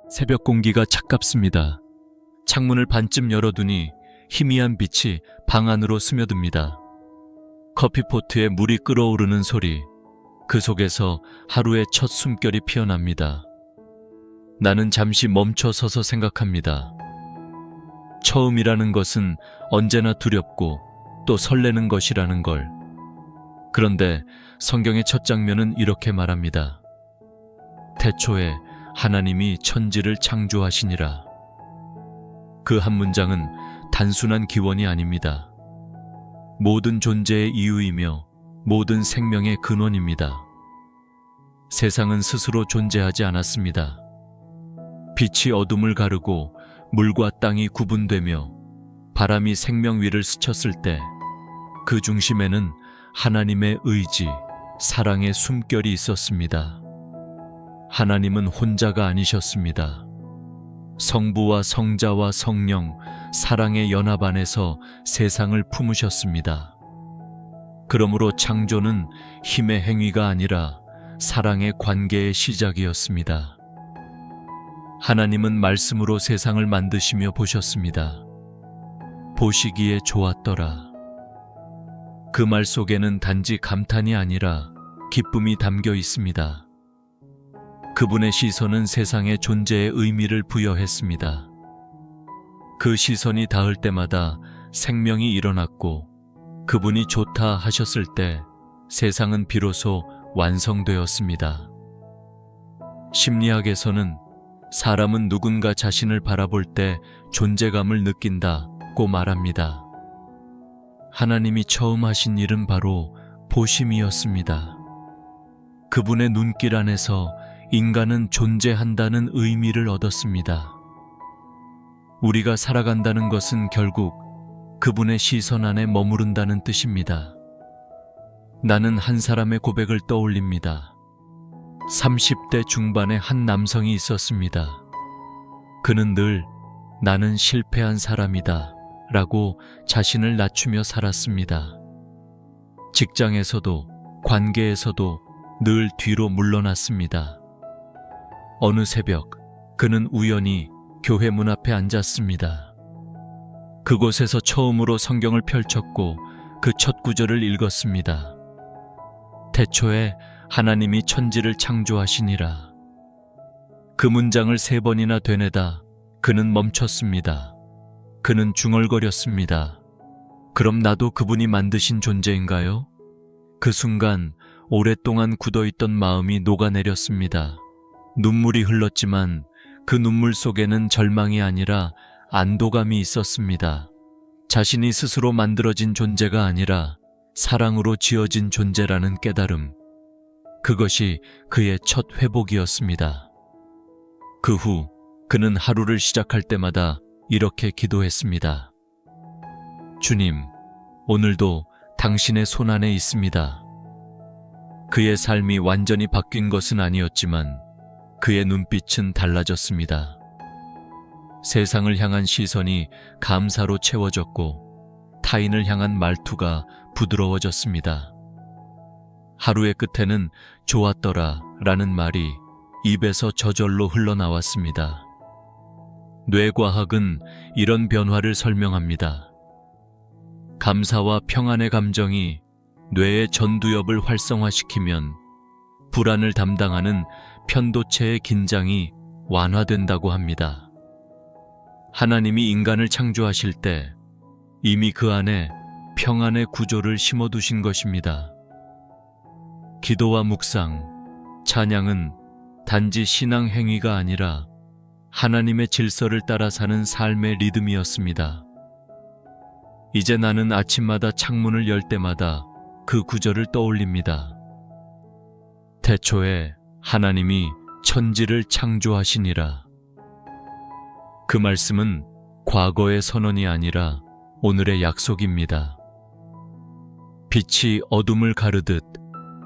새벽 공기가 차갑습니다. 창문을 반쯤 열어두니 희미한 빛이 방 안으로 스며듭니다. 커피포트에 물이 끓어오르는 소리, 그 속에서 하루의 첫 숨결이 피어납니다. 나는 잠시 멈춰 서서 생각합니다. 처음이라는 것은 언제나 두렵고 또 설레는 것이라는 걸. 그런데 성경의 첫 장면은 이렇게 말합니다. 태초에 하나님이 천지를 창조하시니라. 그 한 문장은 단순한 기원이 아닙니다. 모든 존재의 이유이며 모든 생명의 근원입니다. 세상은 스스로 존재하지 않았습니다. 빛이 어둠을 가르고 물과 땅이 구분되며 바람이 생명 위를 스쳤을 때 그 중심에는 하나님의 의지, 사랑의 숨결이 있었습니다. 하나님은 혼자가 아니셨습니다. 성부와 성자와 성령, 사랑의 연합 안에서 세상을 품으셨습니다. 그러므로 창조는 힘의 행위가 아니라 사랑의 관계의 시작이었습니다. 하나님은 말씀으로 세상을 만드시며 보셨습니다. 보시기에 좋았더라. 그 말 속에는 단지 감탄이 아니라 기쁨이 담겨 있습니다. 그분의 시선은 세상의 존재의 의미를 부여했습니다. 그 시선이 닿을 때마다 생명이 일어났고 그분이 좋다 하셨을 때 세상은 비로소 완성되었습니다. 심리학에서는 사람은 누군가 자신을 바라볼 때 존재감을 느낀다고 말합니다. 하나님이 처음 하신 일은 바로 보심이었습니다. 그분의 눈길 안에서 인간은 존재한다는 의미를 얻었습니다. 우리가 살아간다는 것은 결국 그분의 시선 안에 머무른다는 뜻입니다. 나는 한 사람의 고백을 떠올립니다. 30대 중반의 한 남성이 있었습니다. 그는 늘 나는 실패한 사람이다 라고 자신을 낮추며 살았습니다. 직장에서도 관계에서도 늘 뒤로 물러났습니다. 어느 새벽 그는 우연히 교회 문 앞에 앉았습니다. 그곳에서 처음으로 성경을 펼쳤고 그 첫 구절을 읽었습니다. 태초에 하나님이 천지를 창조하시니라. 그 문장을 3번이나 되뇌다 그는 멈췄습니다. 그는 중얼거렸습니다. 그럼 나도 그분이 만드신 존재인가요? 그 순간 오랫동안 굳어있던 마음이 녹아내렸습니다. 눈물이 흘렀지만 그 눈물 속에는 절망이 아니라 안도감이 있었습니다. 자신이 스스로 만들어진 존재가 아니라 사랑으로 지어진 존재라는 깨달음. 그것이 그의 첫 회복이었습니다. 그 후 그는 하루를 시작할 때마다 이렇게 기도했습니다. 주님, 오늘도 당신의 손 안에 있습니다. 그의 삶이 완전히 바뀐 것은 아니었지만 그의 눈빛은 달라졌습니다. 세상을 향한 시선이 감사로 채워졌고 타인을 향한 말투가 부드러워졌습니다. 하루의 끝에는 좋았더라 라는 말이 입에서 저절로 흘러나왔습니다. 뇌과학은 이런 변화를 설명합니다. 감사와 평안의 감정이 뇌의 전두엽을 활성화시키면 불안을 담당하는 편도체의 긴장이 완화된다고 합니다. 하나님이 인간을 창조하실 때 이미 그 안에 평안의 구조를 심어두신 것입니다. 기도와 묵상, 찬양은 단지 신앙 행위가 아니라 하나님의 질서를 따라 사는 삶의 리듬이었습니다. 이제 나는 아침마다 창문을 열 때마다 그 구절을 떠올립니다. 태초에 하나님이 천지를 창조하시니라. 그 말씀은 과거의 선언이 아니라 오늘의 약속입니다. 빛이 어둠을 가르듯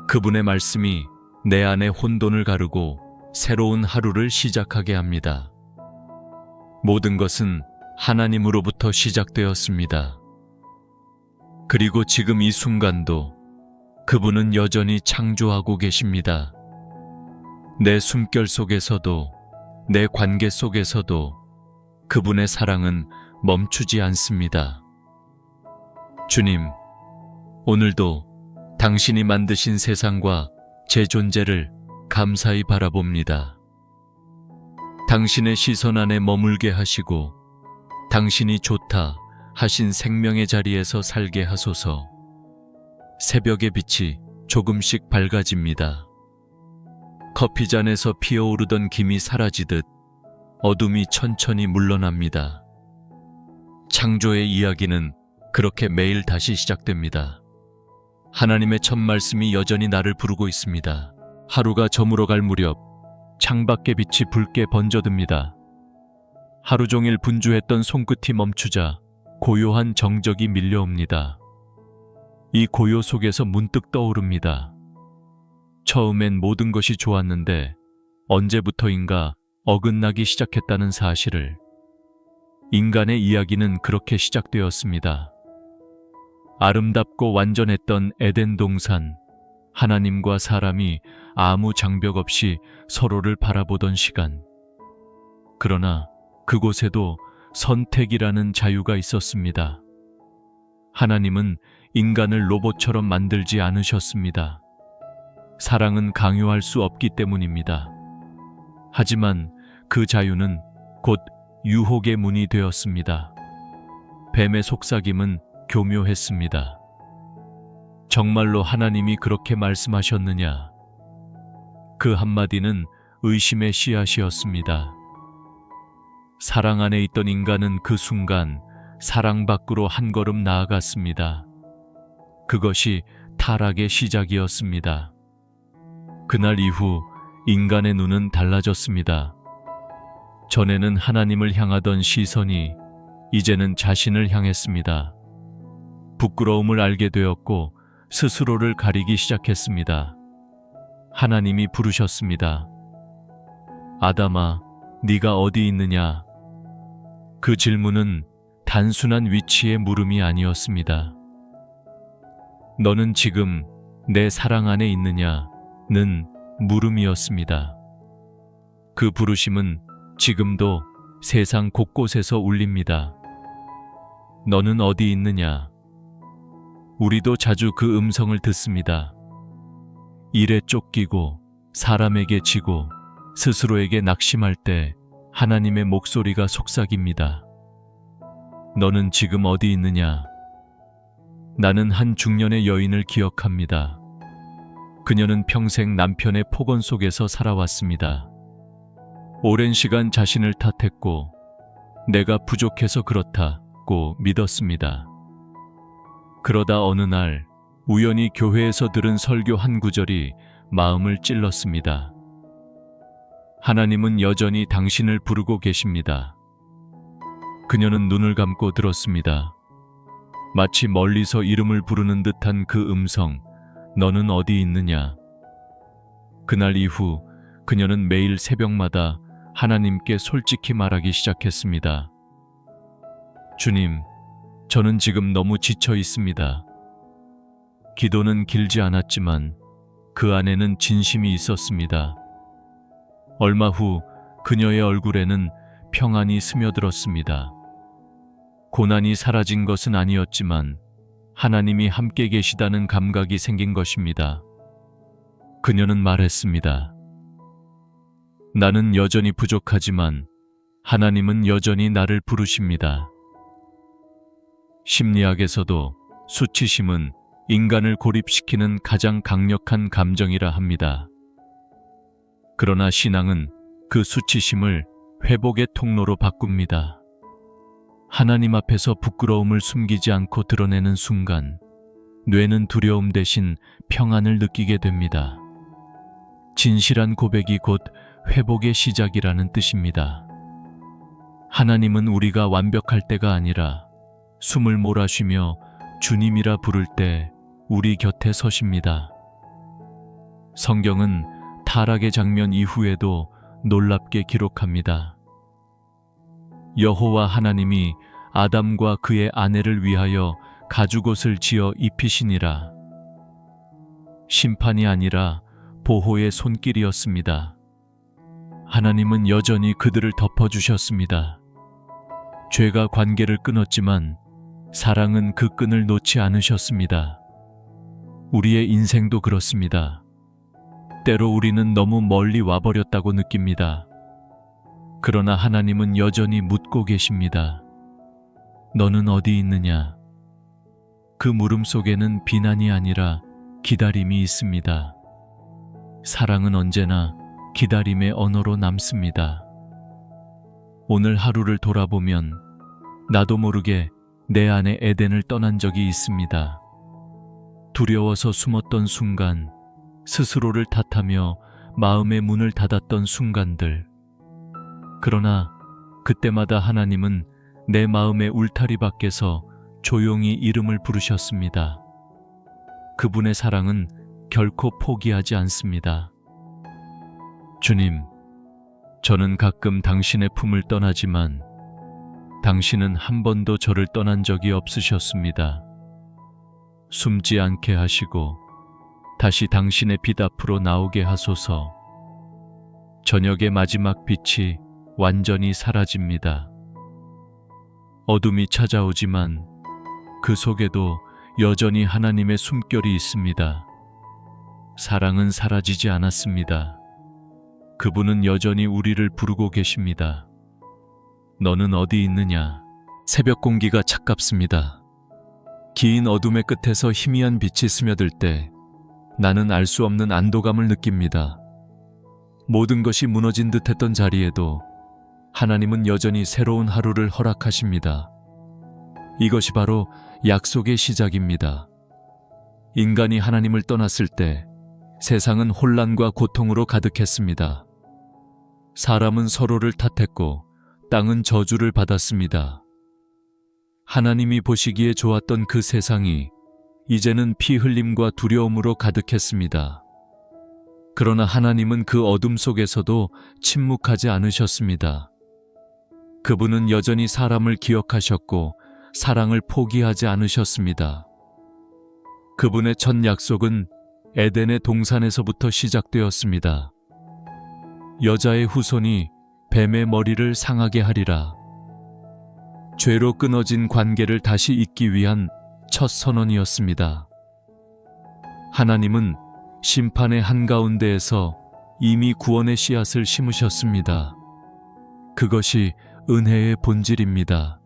그분의 말씀이 내 안에 혼돈을 가르고 새로운 하루를 시작하게 합니다. 모든 것은 하나님으로부터 시작되었습니다. 그리고 지금 이 순간도 그분은 여전히 창조하고 계십니다. 내 숨결 속에서도, 내 관계 속에서도 그분의 사랑은 멈추지 않습니다. 주님, 오늘도 당신이 만드신 세상과 제 존재를 감사히 바라봅니다. 당신의 시선 안에 머물게 하시고 당신이 좋다 하신 생명의 자리에서 살게 하소서. 새벽의 빛이 조금씩 밝아집니다. 커피잔에서 피어오르던 김이 사라지듯 어둠이 천천히 물러납니다. 창조의 이야기는 그렇게 매일 다시 시작됩니다. 하나님의 첫 말씀이 여전히 나를 부르고 있습니다. 하루가 저물어갈 무렵 창밖의 빛이 붉게 번져듭니다. 하루 종일 분주했던 손끝이 멈추자 고요한 정적이 밀려옵니다. 이 고요 속에서 문득 떠오릅니다. 처음엔 모든 것이 좋았는데 언제부터인가 어긋나기 시작했다는 사실을. 인간의 이야기는 그렇게 시작되었습니다. 아름답고 완전했던 에덴 동산, 하나님과 사람이 아무 장벽 없이 서로를 바라보던 시간. 그러나 그곳에도 선택이라는 자유가 있었습니다. 하나님은 인간을 로봇처럼 만들지 않으셨습니다. 사랑은 강요할 수 없기 때문입니다. 하지만 그 자유는 곧 유혹의 문이 되었습니다. 뱀의 속삭임은 교묘했습니다. 정말로 하나님이 그렇게 말씀하셨느냐? 그 한마디는 의심의 씨앗이었습니다. 사랑 안에 있던 인간은 그 순간 사랑 밖으로 한 걸음 나아갔습니다. 그것이 타락의 시작이었습니다. 그날 이후 인간의 눈은 달라졌습니다. 전에는 하나님을 향하던 시선이 이제는 자신을 향했습니다. 부끄러움을 알게 되었고 스스로를 가리기 시작했습니다. 하나님이 부르셨습니다. 아담아, 네가 어디 있느냐? 그 질문은 단순한 위치의 물음이 아니었습니다. 너는 지금 내 사랑 안에 있느냐?는 물음이었습니다. 그 부르심은 지금도 세상 곳곳에서 울립니다. 너는 어디 있느냐? 우리도 자주 그 음성을 듣습니다. 일에 쫓기고 사람에게 지고 스스로에게 낙심할 때 하나님의 목소리가 속삭입니다. 너는 지금 어디 있느냐? 나는 한 중년의 여인을 기억합니다. 그녀는 평생 남편의 폭언 속에서 살아왔습니다. 오랜 시간 자신을 탓했고 내가 부족해서 그렇다고 믿었습니다. 그러다 어느 날 우연히 교회에서 들은 설교 한 구절이 마음을 찔렀습니다. 하나님은 여전히 당신을 부르고 계십니다. 그녀는 눈을 감고 들었습니다. 마치 멀리서 이름을 부르는 듯한 그 음성, 너는 어디 있느냐? 그날 이후 그녀는 매일 새벽마다 하나님께 솔직히 말하기 시작했습니다. 주님, 저는 지금 너무 지쳐 있습니다. 기도는 길지 않았지만 그 안에는 진심이 있었습니다. 얼마 후 그녀의 얼굴에는 평안이 스며들었습니다. 고난이 사라진 것은 아니었지만 하나님이 함께 계시다는 감각이 생긴 것입니다. 그녀는 말했습니다. 나는 여전히 부족하지만 하나님은 여전히 나를 부르십니다. 심리학에서도 수치심은 인간을 고립시키는 가장 강력한 감정이라 합니다. 그러나 신앙은 그 수치심을 회복의 통로로 바꿉니다. 하나님 앞에서 부끄러움을 숨기지 않고 드러내는 순간 뇌는 두려움 대신 평안을 느끼게 됩니다. 진실한 고백이 곧 회복의 시작이라는 뜻입니다. 하나님은 우리가 완벽할 때가 아니라 숨을 몰아쉬며 주님이라 부를 때 우리 곁에 서십니다. 성경은 타락의 장면 이후에도 놀랍게 기록합니다. 여호와 하나님이 아담과 그의 아내를 위하여 가죽옷을 지어 입히시니라. 심판이 아니라 보호의 손길이었습니다. 하나님은 여전히 그들을 덮어주셨습니다. 죄가 관계를 끊었지만 사랑은 그 끈을 놓지 않으셨습니다. 우리의 인생도 그렇습니다. 때로 우리는 너무 멀리 와버렸다고 느낍니다. 그러나 하나님은 여전히 묻고 계십니다. 너는 어디 있느냐? 그 물음 속에는 비난이 아니라 기다림이 있습니다. 사랑은 언제나 기다림의 언어로 남습니다. 오늘 하루를 돌아보면 나도 모르게 내 안에 에덴을 떠난 적이 있습니다. 두려워서 숨었던 순간, 스스로를 탓하며 마음의 문을 닫았던 순간들. 그러나 그때마다 하나님은 내 마음의 울타리 밖에서 조용히 이름을 부르셨습니다. 그분의 사랑은 결코 포기하지 않습니다. 주님, 저는 가끔 당신의 품을 떠나지만 당신은 한 번도 저를 떠난 적이 없으셨습니다. 숨지 않게 하시고 다시 당신의 빛 앞으로 나오게 하소서. 저녁의 마지막 빛이 완전히 사라집니다. 어둠이 찾아오지만 그 속에도 여전히 하나님의 숨결이 있습니다. 사랑은 사라지지 않았습니다. 그분은 여전히 우리를 부르고 계십니다. 너는 어디 있느냐? 새벽 공기가 차갑습니다. 긴 어둠의 끝에서 희미한 빛이 스며들 때 나는 알 수 없는 안도감을 느낍니다. 모든 것이 무너진 듯했던 자리에도 하나님은 여전히 새로운 하루를 허락하십니다. 이것이 바로 약속의 시작입니다. 인간이 하나님을 떠났을 때 세상은 혼란과 고통으로 가득했습니다. 사람은 서로를 탓했고 땅은 저주를 받았습니다. 하나님이 보시기에 좋았던 그 세상이 이제는 피 흘림과 두려움으로 가득했습니다. 그러나 하나님은 그 어둠 속에서도 침묵하지 않으셨습니다. 그분은 여전히 사람을 기억하셨고 사랑을 포기하지 않으셨습니다. 그분의 첫 약속은 에덴의 동산에서부터 시작되었습니다. 여자의 후손이 뱀의 머리를 상하게 하리라. 죄로 끊어진 관계를 다시 잇기 위한 첫 선언이었습니다. 하나님은 심판의 한가운데에서 이미 구원의 씨앗을 심으셨습니다. 그것이 은혜의 본질입니다.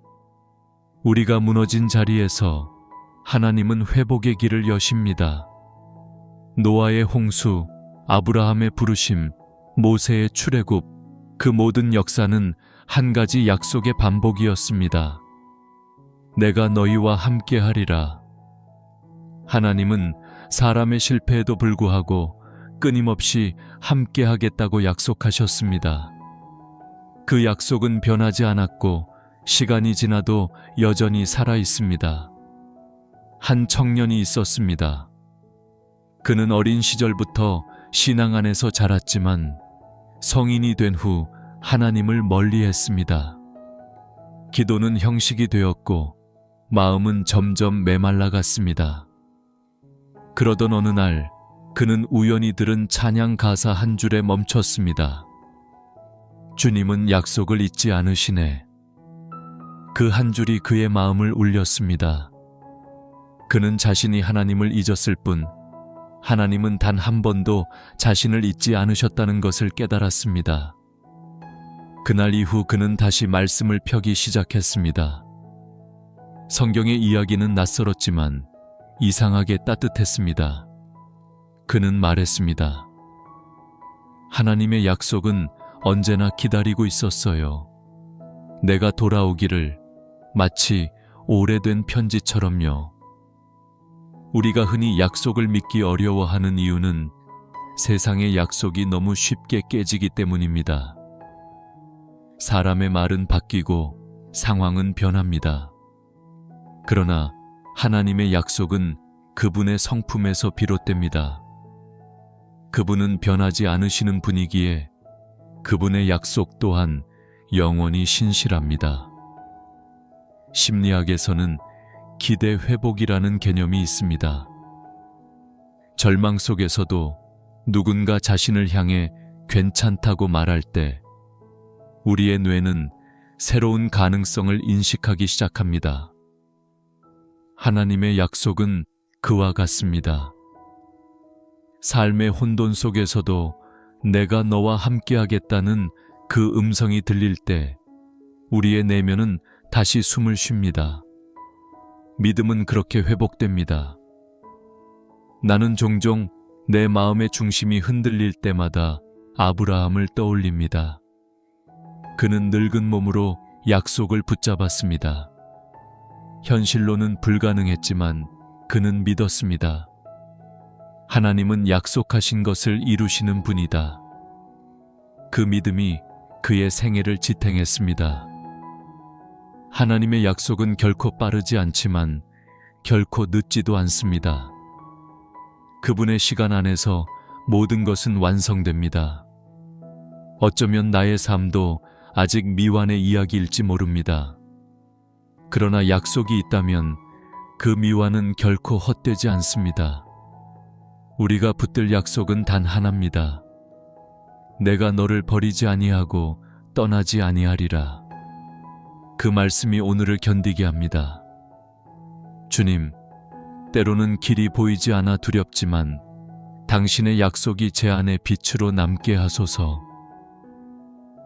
우리가 무너진 자리에서 하나님은 회복의 길을 여십니다. 노아의 홍수, 아브라함의 부르심, 모세의 출애굽, 그 모든 역사는 한 가지 약속의 반복이었습니다. 내가 너희와 함께하리라. 하나님은 사람의 실패에도 불구하고 끊임없이 함께하겠다고 약속하셨습니다. 그 약속은 변하지 않았고 시간이 지나도 여전히 살아 있습니다. 한 청년이 있었습니다. 그는 어린 시절부터 신앙 안에서 자랐지만 성인이 된 후 하나님을 멀리했습니다. 기도는 형식이 되었고 마음은 점점 메말라갔습니다. 그러던 어느 날 그는 우연히 들은 찬양 가사 한 줄에 멈췄습니다. 주님은 약속을 잊지 않으시네. 그 한 줄이 그의 마음을 울렸습니다. 그는 자신이 하나님을 잊었을 뿐 하나님은 단 한 번도 자신을 잊지 않으셨다는 것을 깨달았습니다. 그날 이후 그는 다시 말씀을 펴기 시작했습니다. 성경의 이야기는 낯설었지만 이상하게 따뜻했습니다. 그는 말했습니다. 하나님의 약속은 언제나 기다리고 있었어요. 내가 돌아오기를 마치 오래된 편지처럼요. 우리가 흔히 약속을 믿기 어려워하는 이유는 세상의 약속이 너무 쉽게 깨지기 때문입니다. 사람의 말은 바뀌고 상황은 변합니다. 그러나 하나님의 약속은 그분의 성품에서 비롯됩니다. 그분은 변하지 않으시는 분이기에 그분의 약속 또한 영원히 신실합니다. 심리학에서는 기대 회복이라는 개념이 있습니다. 절망 속에서도 누군가 자신을 향해 괜찮다고 말할 때 우리의 뇌는 새로운 가능성을 인식하기 시작합니다. 하나님의 약속은 그와 같습니다. 삶의 혼돈 속에서도 내가 너와 함께하겠다는 그 음성이 들릴 때 우리의 내면은 다시 숨을 쉽니다. 믿음은 그렇게 회복됩니다. 나는 종종 내 마음의 중심이 흔들릴 때마다 아브라함을 떠올립니다. 그는 늙은 몸으로 약속을 붙잡았습니다. 현실로는 불가능했지만 그는 믿었습니다. 하나님은 약속하신 것을 이루시는 분이다. 그 믿음이 그의 생애를 지탱했습니다. 하나님의 약속은 결코 빠르지 않지만 결코 늦지도 않습니다. 그분의 시간 안에서 모든 것은 완성됩니다. 어쩌면 나의 삶도 아직 미완의 이야기일지 모릅니다. 그러나 약속이 있다면 그 미완은 결코 헛되지 않습니다. 우리가 붙들 약속은 단 하나입니다. 내가 너를 버리지 아니하고 떠나지 아니하리라. 그 말씀이 오늘을 견디게 합니다. 주님, 때로는 길이 보이지 않아 두렵지만 당신의 약속이 제 안에 빛으로 남게 하소서.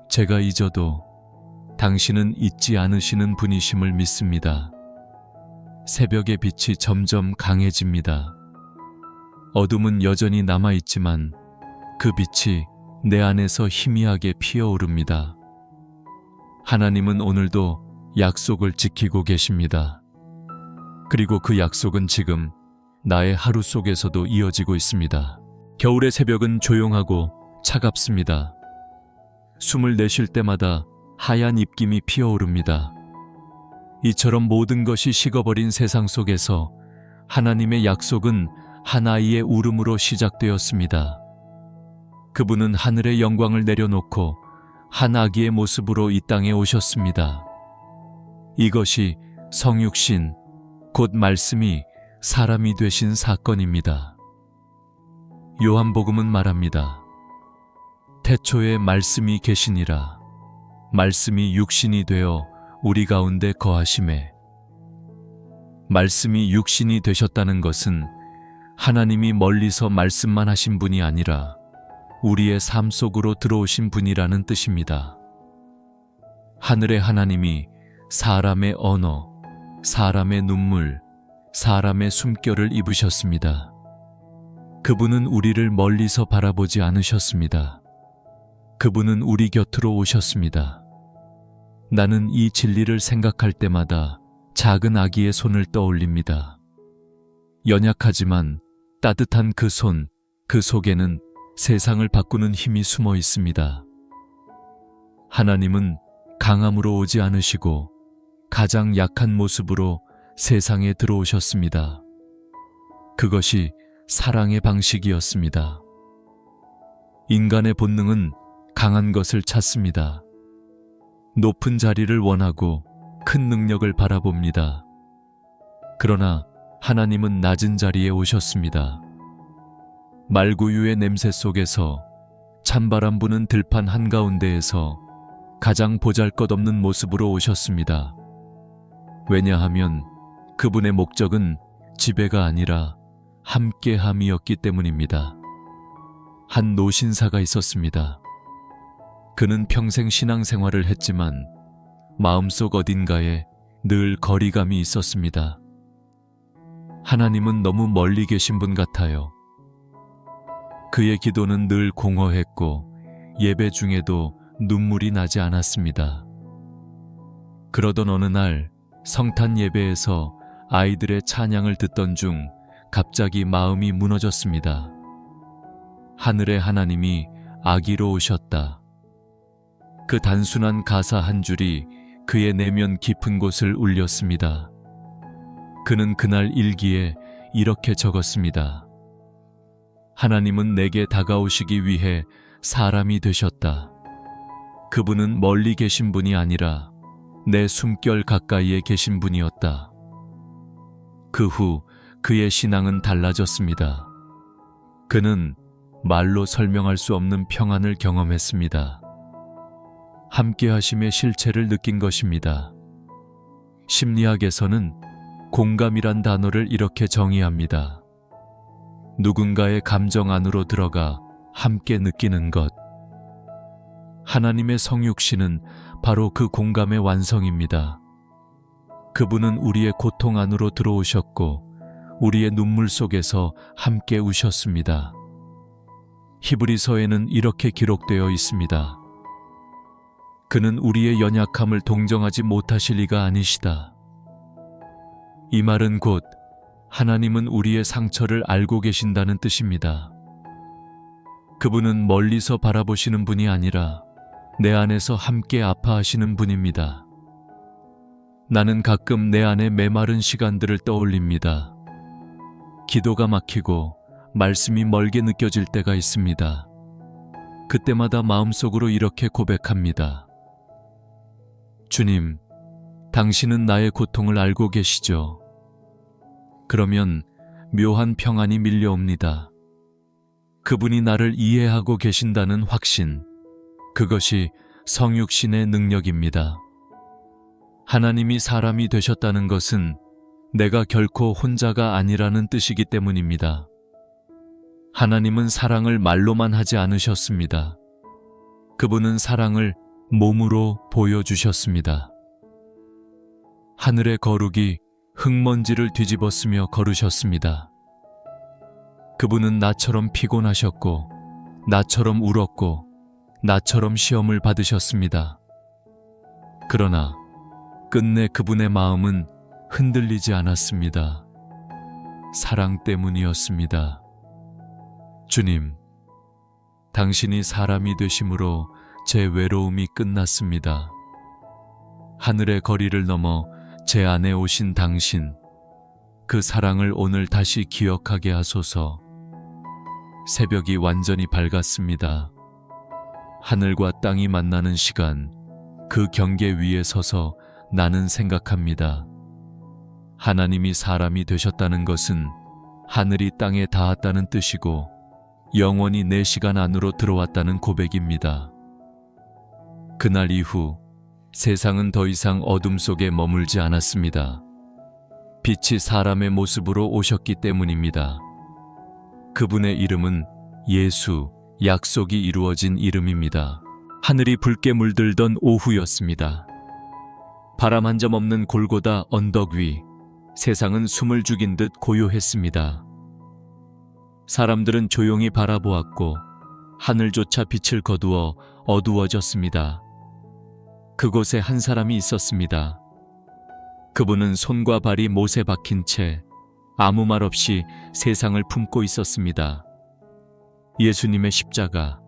제가 잊어도 당신은 잊지 않으시는 분이심을 믿습니다. 새벽의 빛이 점점 강해집니다. 어둠은 여전히 남아있지만 그 빛이 내 안에서 희미하게 피어오릅니다. 하나님은 오늘도 약속을 지키고 계십니다. 그리고 그 약속은 지금 나의 하루 속에서도 이어지고 있습니다. 겨울의 새벽은 조용하고 차갑습니다. 숨을 내쉴 때마다 하얀 입김이 피어오릅니다. 이처럼 모든 것이 식어버린 세상 속에서 하나님의 약속은 한 아이의 울음으로 시작되었습니다. 그분은 하늘의 영광을 내려놓고 한 아기의 모습으로 이 땅에 오셨습니다. 이것이 성육신, 곧 말씀이 사람이 되신 사건입니다. 요한복음은 말합니다. 태초에 말씀이 계시니라. 말씀이 육신이 되어 우리 가운데 거하심에. 말씀이 육신이 되셨다는 것은 하나님이 멀리서 말씀만 하신 분이 아니라 우리의 삶 속으로 들어오신 분이라는 뜻입니다. 하늘의 하나님이 사람의 언어, 사람의 눈물, 사람의 숨결을 입으셨습니다. 그분은 우리를 멀리서 바라보지 않으셨습니다. 그분은 우리 곁으로 오셨습니다. 나는 이 진리를 생각할 때마다 작은 아기의 손을 떠올립니다. 연약하지만 따뜻한 그 손, 그 속에는 세상을 바꾸는 힘이 숨어 있습니다. 하나님은 강함으로 오지 않으시고 가장 약한 모습으로 세상에 들어오셨습니다. 그것이 사랑의 방식이었습니다. 인간의 본능은 강한 것을 찾습니다. 높은 자리를 원하고 큰 능력을 바라봅니다. 그러나 하나님은 낮은 자리에 오셨습니다. 말구유의 냄새 속에서 찬바람 부는 들판 한가운데에서 가장 보잘것없는 모습으로 오셨습니다. 왜냐하면 그분의 목적은 지배가 아니라 함께함이었기 때문입니다. 한 노신사가 있었습니다. 그는 평생 신앙생활을 했지만 마음속 어딘가에 늘 거리감이 있었습니다. 하나님은 너무 멀리 계신 분 같아요. 그의 기도는 늘 공허했고 예배 중에도 눈물이 나지 않았습니다. 그러던 어느 날 성탄 예배에서 아이들의 찬양을 듣던 중 갑자기 마음이 무너졌습니다. 하늘의 하나님이 아기로 오셨다. 그 단순한 가사 한 줄이 그의 내면 깊은 곳을 울렸습니다. 그는 그날 일기에 이렇게 적었습니다. 하나님은 내게 다가오시기 위해 사람이 되셨다. 그분은 멀리 계신 분이 아니라 내 숨결 가까이에 계신 분이었다. 그 후 그의 신앙은 달라졌습니다. 그는 말로 설명할 수 없는 평안을 경험했습니다. 함께 하심의 실체를 느낀 것입니다. 심리학에서는 공감이란 단어를 이렇게 정의합니다. 누군가의 감정 안으로 들어가 함께 느끼는 것. 하나님의 성육신은 바로 그 공감의 완성입니다. 그분은 우리의 고통 안으로 들어오셨고 우리의 눈물 속에서 함께 우셨습니다. 히브리서에는 이렇게 기록되어 있습니다. 그는 우리의 연약함을 동정하지 못하실 리가 아니시다. 이 말은 곧 하나님은 우리의 상처를 알고 계신다는 뜻입니다. 그분은 멀리서 바라보시는 분이 아니라 내 안에서 함께 아파하시는 분입니다. 나는 가끔 내 안에 메마른 시간들을 떠올립니다. 기도가 막히고 말씀이 멀게 느껴질 때가 있습니다. 그때마다 마음속으로 이렇게 고백합니다. 주님, 당신은 나의 고통을 알고 계시죠? 그러면 묘한 평안이 밀려옵니다. 그분이 나를 이해하고 계신다는 확신, 그것이 성육신의 능력입니다. 하나님이 사람이 되셨다는 것은 내가 결코 혼자가 아니라는 뜻이기 때문입니다. 하나님은 사랑을 말로만 하지 않으셨습니다. 그분은 사랑을 몸으로 보여주셨습니다. 하늘의 거룩이 흙먼지를 뒤집었으며 걸으셨습니다. 그분은 나처럼 피곤하셨고, 나처럼 울었고, 나처럼 시험을 받으셨습니다. 그러나 끝내 그분의 마음은 흔들리지 않았습니다. 사랑 때문이었습니다. 주님, 당신이 사람이 되심으로 제 외로움이 끝났습니다. 하늘의 거리를 넘어 제 안에 오신 당신, 그 사랑을 오늘 다시 기억하게 하소서. 새벽이 완전히 밝았습니다. 하늘과 땅이 만나는 시간, 그 경계 위에 서서 나는 생각합니다. 하나님이 사람이 되셨다는 것은 하늘이 땅에 닿았다는 뜻이고 영원히 내 시간 안으로 들어왔다는 고백입니다. 그날 이후 세상은 더 이상 어둠 속에 머물지 않았습니다. 빛이 사람의 모습으로 오셨기 때문입니다. 그분의 이름은 예수, 약속이 이루어진 이름입니다. 하늘이 붉게 물들던 오후였습니다. 바람 한 점 없는 골고다 언덕 위, 세상은 숨을 죽인 듯 고요했습니다. 사람들은 조용히 바라보았고 하늘조차 빛을 거두어 어두워졌습니다. 그곳에 한 사람이 있었습니다. 그분은 손과 발이 못에 박힌 채 아무 말 없이 세상을 품고 있었습니다. 예수님의 십자가.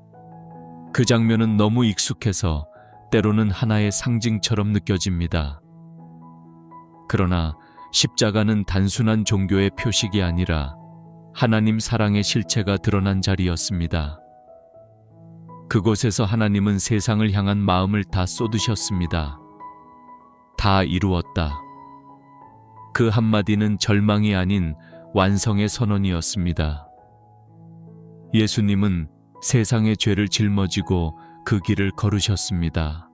그 장면은 너무 익숙해서 때로는 하나의 상징처럼 느껴집니다. 그러나 십자가는 단순한 종교의 표식이 아니라 하나님 사랑의 실체가 드러난 자리였습니다. 그곳에서 하나님은 세상을 향한 마음을 다 쏟으셨습니다. 다 이루었다. 그 한마디는 절망이 아닌 완성의 선언이었습니다. 예수님은 세상의 죄를 짊어지고 그 길을 걸으셨습니다.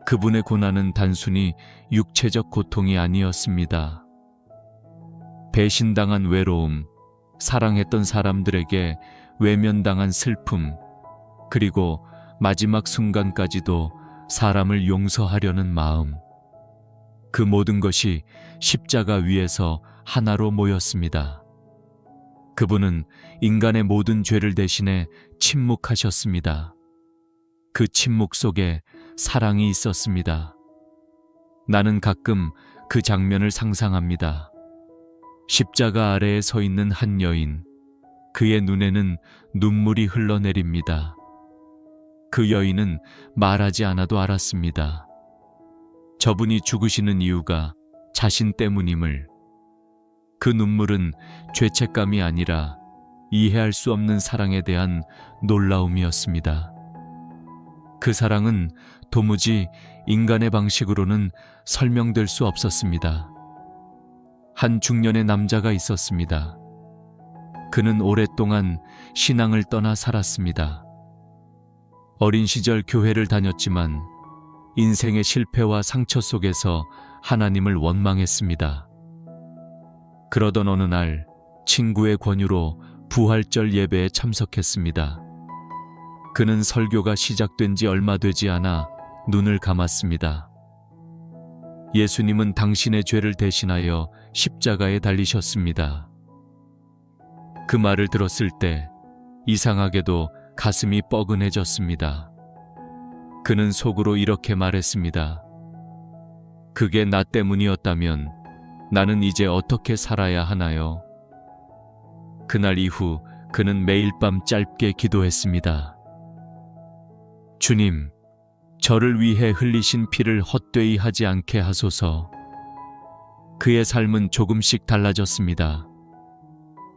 그분의 고난은 단순히 육체적 고통이 아니었습니다. 배신당한 외로움, 사랑했던 사람들에게 외면당한 슬픔, 그리고 마지막 순간까지도 사람을 용서하려는 마음. 그 모든 것이 십자가 위에서 하나로 모였습니다. 그분은 인간의 모든 죄를 대신해 침묵하셨습니다. 그 침묵 속에 사랑이 있었습니다. 나는 가끔 그 장면을 상상합니다. 십자가 아래에 서 있는 한 여인, 그의 눈에는 눈물이 흘러내립니다. 그 여인은 말하지 않아도 알았습니다. 저분이 죽으시는 이유가 자신 때문임을. 그 눈물은 죄책감이 아니라 이해할 수 없는 사랑에 대한 놀라움이었습니다. 그 사랑은 도무지 인간의 방식으로는 설명될 수 없었습니다. 한 중년의 남자가 있었습니다. 그는 오랫동안 신앙을 떠나 살았습니다. 어린 시절 교회를 다녔지만 인생의 실패와 상처 속에서 하나님을 원망했습니다. 그러던 어느 날 친구의 권유로 부활절 예배에 참석했습니다. 그는 설교가 시작된 지 얼마 되지 않아 눈을 감았습니다. 예수님은 당신의 죄를 대신하여 십자가에 달리셨습니다. 그 말을 들었을 때 이상하게도 가슴이 뻐근해졌습니다. 그는 속으로 이렇게 말했습니다. 그게 나 때문이었다면 나는 이제 어떻게 살아야 하나요? 그날 이후 그는 매일 밤 짧게 기도했습니다. 주님, 저를 위해 흘리신 피를 헛되이 하지 않게 하소서. 그의 삶은 조금씩 달라졌습니다.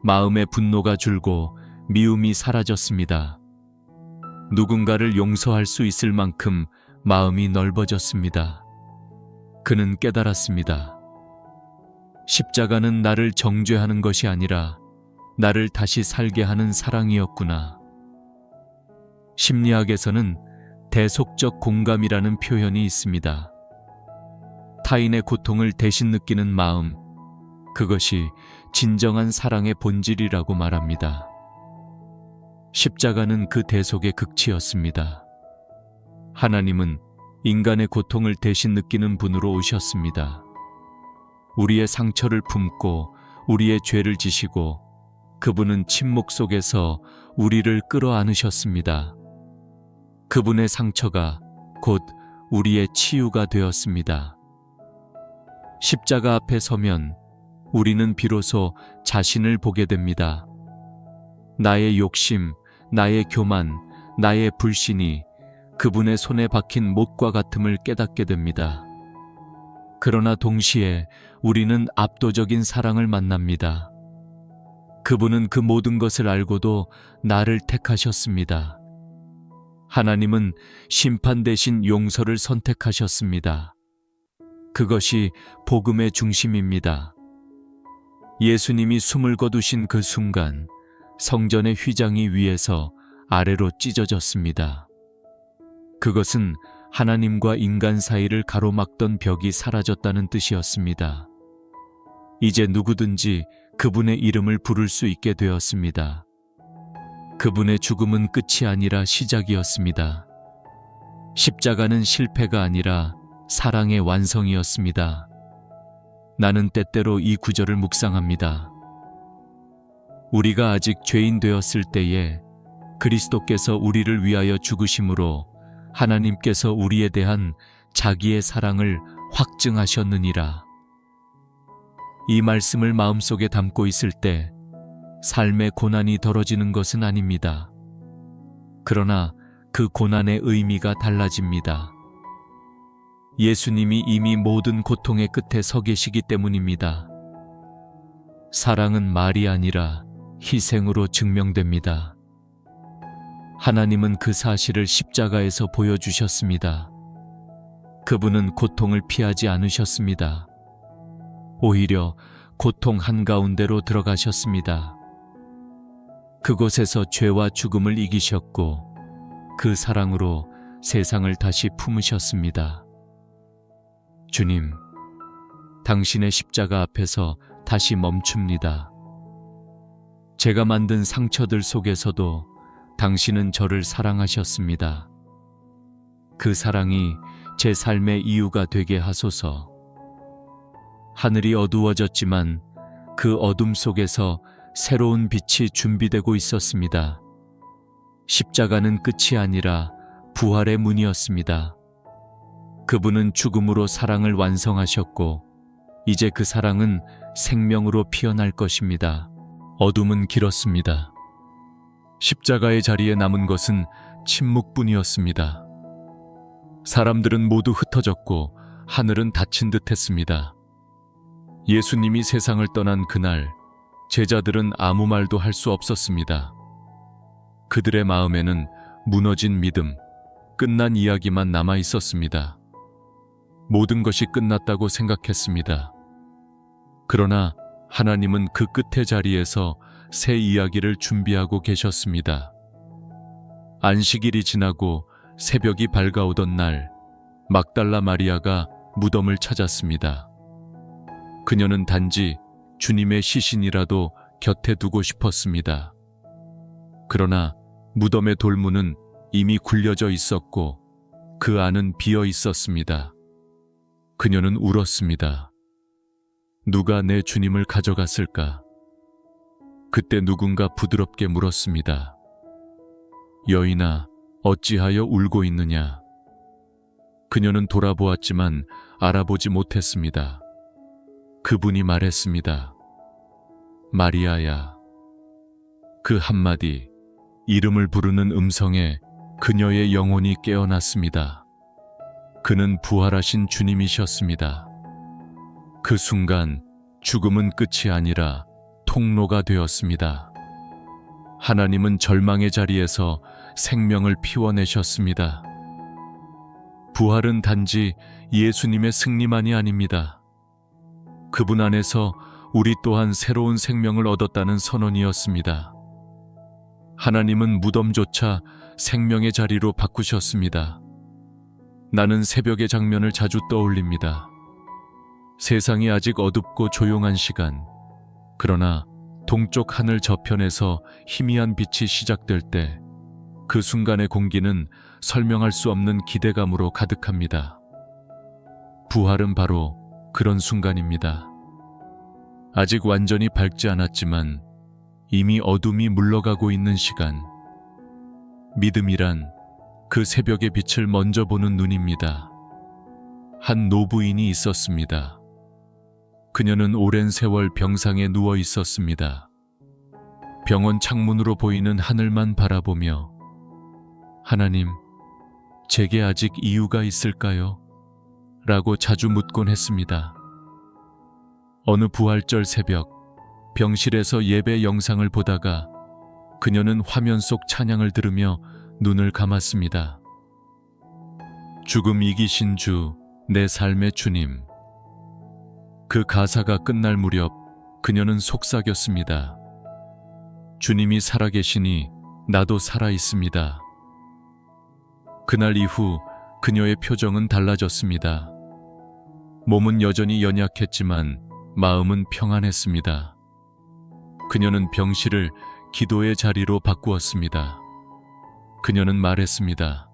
마음의 분노가 줄고 미움이 사라졌습니다. 누군가를 용서할 수 있을 만큼 마음이 넓어졌습니다. 그는 깨달았습니다. 십자가는 나를 정죄하는 것이 아니라 나를 다시 살게 하는 사랑이었구나. 심리학에서는 대속적 공감이라는 표현이 있습니다. 타인의 고통을 대신 느끼는 마음, 그것이 진정한 사랑의 본질이라고 말합니다. 십자가는 그 대속의 극치였습니다. 하나님은 인간의 고통을 대신 느끼는 분으로 오셨습니다. 우리의 상처를 품고 우리의 죄를 지시고 그분은 침묵 속에서 우리를 끌어안으셨습니다. 그분의 상처가 곧 우리의 치유가 되었습니다. 십자가 앞에 서면 우리는 비로소 자신을 보게 됩니다. 나의 욕심, 나의 교만, 나의 불신이 그분의 손에 박힌 못과 같음을 깨닫게 됩니다. 그러나 동시에 우리는 압도적인 사랑을 만납니다. 그분은 그 모든 것을 알고도 나를 택하셨습니다. 하나님은 심판 대신 용서를 선택하셨습니다. 그것이 복음의 중심입니다. 예수님이 숨을 거두신 그 순간 성전의 휘장이 위에서 아래로 찢어졌습니다. 그것은 하나님과 인간 사이를 가로막던 벽이 사라졌다는 뜻이었습니다. 이제 누구든지 그분의 이름을 부를 수 있게 되었습니다. 그분의 죽음은 끝이 아니라 시작이었습니다. 십자가는 실패가 아니라 사랑의 완성이었습니다. 나는 때때로 이 구절을 묵상합니다. 우리가 아직 죄인 되었을 때에 그리스도께서 우리를 위하여 죽으심으로 하나님께서 우리에 대한 자기의 사랑을 확증하셨느니라. 이 말씀을 마음속에 담고 있을 때 삶의 고난이 덜어지는 것은 아닙니다. 그러나 그 고난의 의미가 달라집니다. 예수님이 이미 모든 고통의 끝에 서 계시기 때문입니다. 사랑은 말이 아니라 희생으로 증명됩니다. 하나님은 그 사실을 십자가에서 보여주셨습니다. 그분은 고통을 피하지 않으셨습니다. 오히려 고통 한가운데로 들어가셨습니다. 그곳에서 죄와 죽음을 이기셨고 그 사랑으로 세상을 다시 품으셨습니다. 주님, 당신의 십자가 앞에서 다시 멈춥니다. 제가 만든 상처들 속에서도 당신은 저를 사랑하셨습니다. 그 사랑이 제 삶의 이유가 되게 하소서. 하늘이 어두워졌지만 그 어둠 속에서 새로운 빛이 준비되고 있었습니다. 십자가는 끝이 아니라 부활의 문이었습니다. 그분은 죽음으로 사랑을 완성하셨고 이제 그 사랑은 생명으로 피어날 것입니다. 어둠은 길었습니다. 십자가의 자리에 남은 것은 침묵뿐이었습니다. 사람들은 모두 흩어졌고 하늘은 닫힌 듯 했습니다. 예수님이 세상을 떠난 그날, 제자들은 아무 말도 할 수 없었습니다. 그들의 마음에는 무너진 믿음, 끝난 이야기만 남아 있었습니다. 모든 것이 끝났다고 생각했습니다. 그러나 하나님은 그 끝의 자리에서 새 이야기를 준비하고 계셨습니다. 안식일이 지나고 새벽이 밝아오던 날, 막달라 마리아가 무덤을 찾았습니다. 그녀는 단지 주님의 시신이라도 곁에 두고 싶었습니다. 그러나 무덤의 돌문은 이미 굴려져 있었고 그 안은 비어 있었습니다. 그녀는 울었습니다. 누가 내 주님을 가져갔을까? 그때 누군가 부드럽게 물었습니다. 여인아, 어찌하여 울고 있느냐? 그녀는 돌아보았지만 알아보지 못했습니다. 그분이 말했습니다. 마리아야. 그 한마디, 이름을 부르는 음성에 그녀의 영혼이 깨어났습니다. 그는 부활하신 주님이셨습니다. 그 순간 죽음은 끝이 아니라 통로가 되었습니다. 하나님은 절망의 자리에서 생명을 피워내셨습니다. 부활은 단지 예수님의 승리만이 아닙니다. 그분 안에서 우리 또한 새로운 생명을 얻었다는 선언이었습니다. 하나님은 무덤조차 생명의 자리로 바꾸셨습니다. 나는 새벽의 장면을 자주 떠올립니다. 세상이 아직 어둡고 조용한 시간, 그러나 동쪽 하늘 저편에서 희미한 빛이 시작될 때 그 순간의 공기는 설명할 수 없는 기대감으로 가득합니다. 부활은 바로 그런 순간입니다. 아직 완전히 밝지 않았지만 이미 어둠이 물러가고 있는 시간. 믿음이란 그 새벽의 빛을 먼저 보는 눈입니다. 한 노부인이 있었습니다. 그녀는 오랜 세월 병상에 누워 있었습니다. 병원 창문으로 보이는 하늘만 바라보며 하나님, 제게 아직 이유가 있을까요? 라고 자주 묻곤 했습니다. 어느 부활절 새벽, 병실에서 예배 영상을 보다가 그녀는 화면 속 찬양을 들으며 눈을 감았습니다. 죽음 이기신 주, 내 삶의 주님. 그 가사가 끝날 무렵 그녀는 속삭였습니다. 주님이 살아계시니 나도 살아있습니다. 그날 이후 그녀의 표정은 달라졌습니다. 몸은 여전히 연약했지만 마음은 평안했습니다. 그녀는 병실을 기도의 자리로 바꾸었습니다. 그녀는 말했습니다.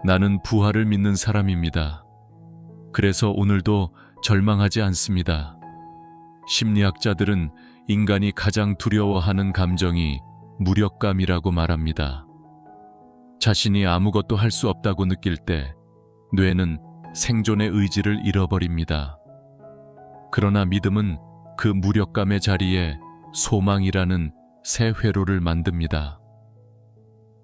나는 부활을 믿는 사람입니다. 그래서 오늘도 절망하지 않습니다. 심리학자들은 인간이 가장 두려워하는 감정이 무력감이라고 말합니다. 자신이 아무것도 할 수 없다고 느낄 때 뇌는 생존의 의지를 잃어버립니다. 그러나 믿음은 그 무력감의 자리에 소망이라는 새 회로를 만듭니다.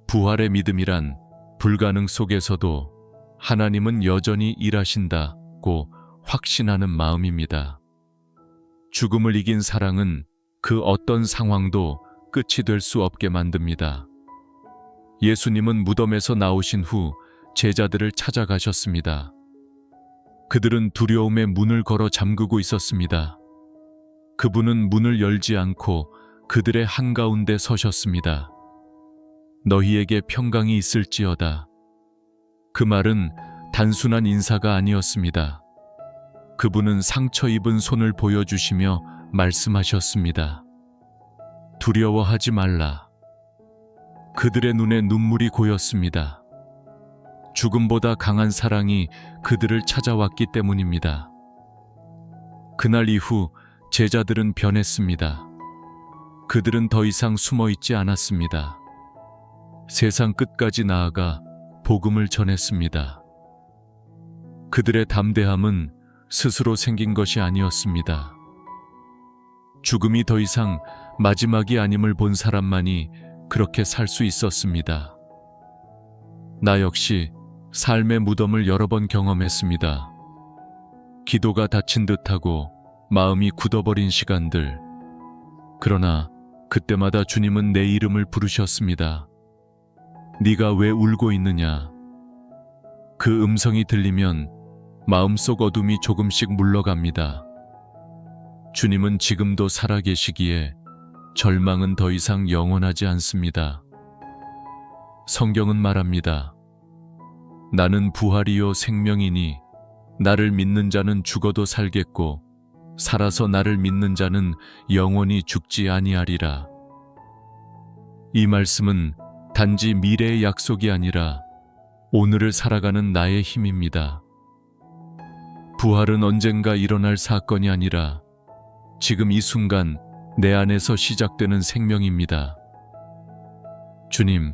부활의 믿음이란 불가능 속에서도 하나님은 여전히 일하신다고 확신하는 마음입니다. 죽음을 이긴 사랑은 그 어떤 상황도 끝이 될 수 없게 만듭니다. 예수님은 무덤에서 나오신 후 제자들을 찾아가셨습니다. 그들은 두려움에 문을 걸어 잠그고 있었습니다. 그분은 문을 열지 않고 그들의 한가운데 서셨습니다. 너희에게 평강이 있을지어다. 그 말은 단순한 인사가 아니었습니다. 그분은 상처 입은 손을 보여주시며 말씀하셨습니다. 두려워하지 말라. 그들의 눈에 눈물이 고였습니다. 죽음보다 강한 사랑이 그들을 찾아왔기 때문입니다. 그날 이후 제자들은 변했습니다. 그들은 더 이상 숨어 있지 않았습니다. 세상 끝까지 나아가 복음을 전했습니다. 그들의 담대함은 스스로 생긴 것이 아니었습니다. 죽음이 더 이상 마지막이 아님을 본 사람만이 그렇게 살 수 있었습니다. 나 역시 삶의 무덤을 여러 번 경험했습니다. 기도가 닫힌 듯하고 마음이 굳어버린 시간들. 그러나 그때마다 주님은 내 이름을 부르셨습니다. 네가 왜 울고 있느냐? 그 음성이 들리면 마음속 어둠이 조금씩 물러갑니다. 주님은 지금도 살아계시기에 절망은 더 이상 영원하지 않습니다. 성경은 말합니다. 나는 부활이요 생명이니 나를 믿는 자는 죽어도 살겠고 살아서 나를 믿는 자는 영원히 죽지 아니하리라. 이 말씀은 단지 미래의 약속이 아니라 오늘을 살아가는 나의 힘입니다. 부활은 언젠가 일어날 사건이 아니라 지금 이 순간 내 안에서 시작되는 생명입니다. 주님,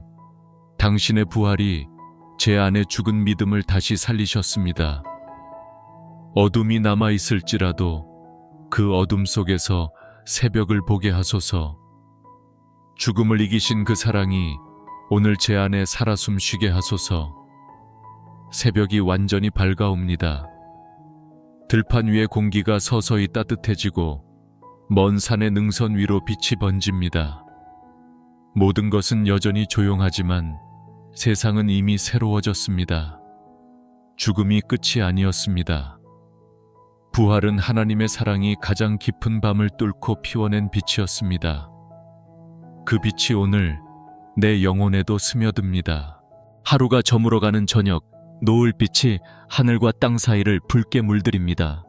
당신의 부활이 제 안에 죽은 믿음을 다시 살리셨습니다. 어둠이 남아있을지라도 그 어둠 속에서 새벽을 보게 하소서. 죽음을 이기신 그 사랑이 오늘 제 안에 살아 숨쉬게 하소서. 새벽이 완전히 밝아옵니다. 들판 위의 공기가 서서히 따뜻해지고 먼 산의 능선 위로 빛이 번집니다. 모든 것은 여전히 조용하지만 세상은 이미 새로워졌습니다. 죽음이 끝이 아니었습니다. 부활은 하나님의 사랑이 가장 깊은 밤을 뚫고 피워낸 빛이었습니다. 그 빛이 오늘 내 영혼에도 스며듭니다. 하루가 저물어가는 저녁, 노을빛이 하늘과 땅 사이를 붉게 물들입니다.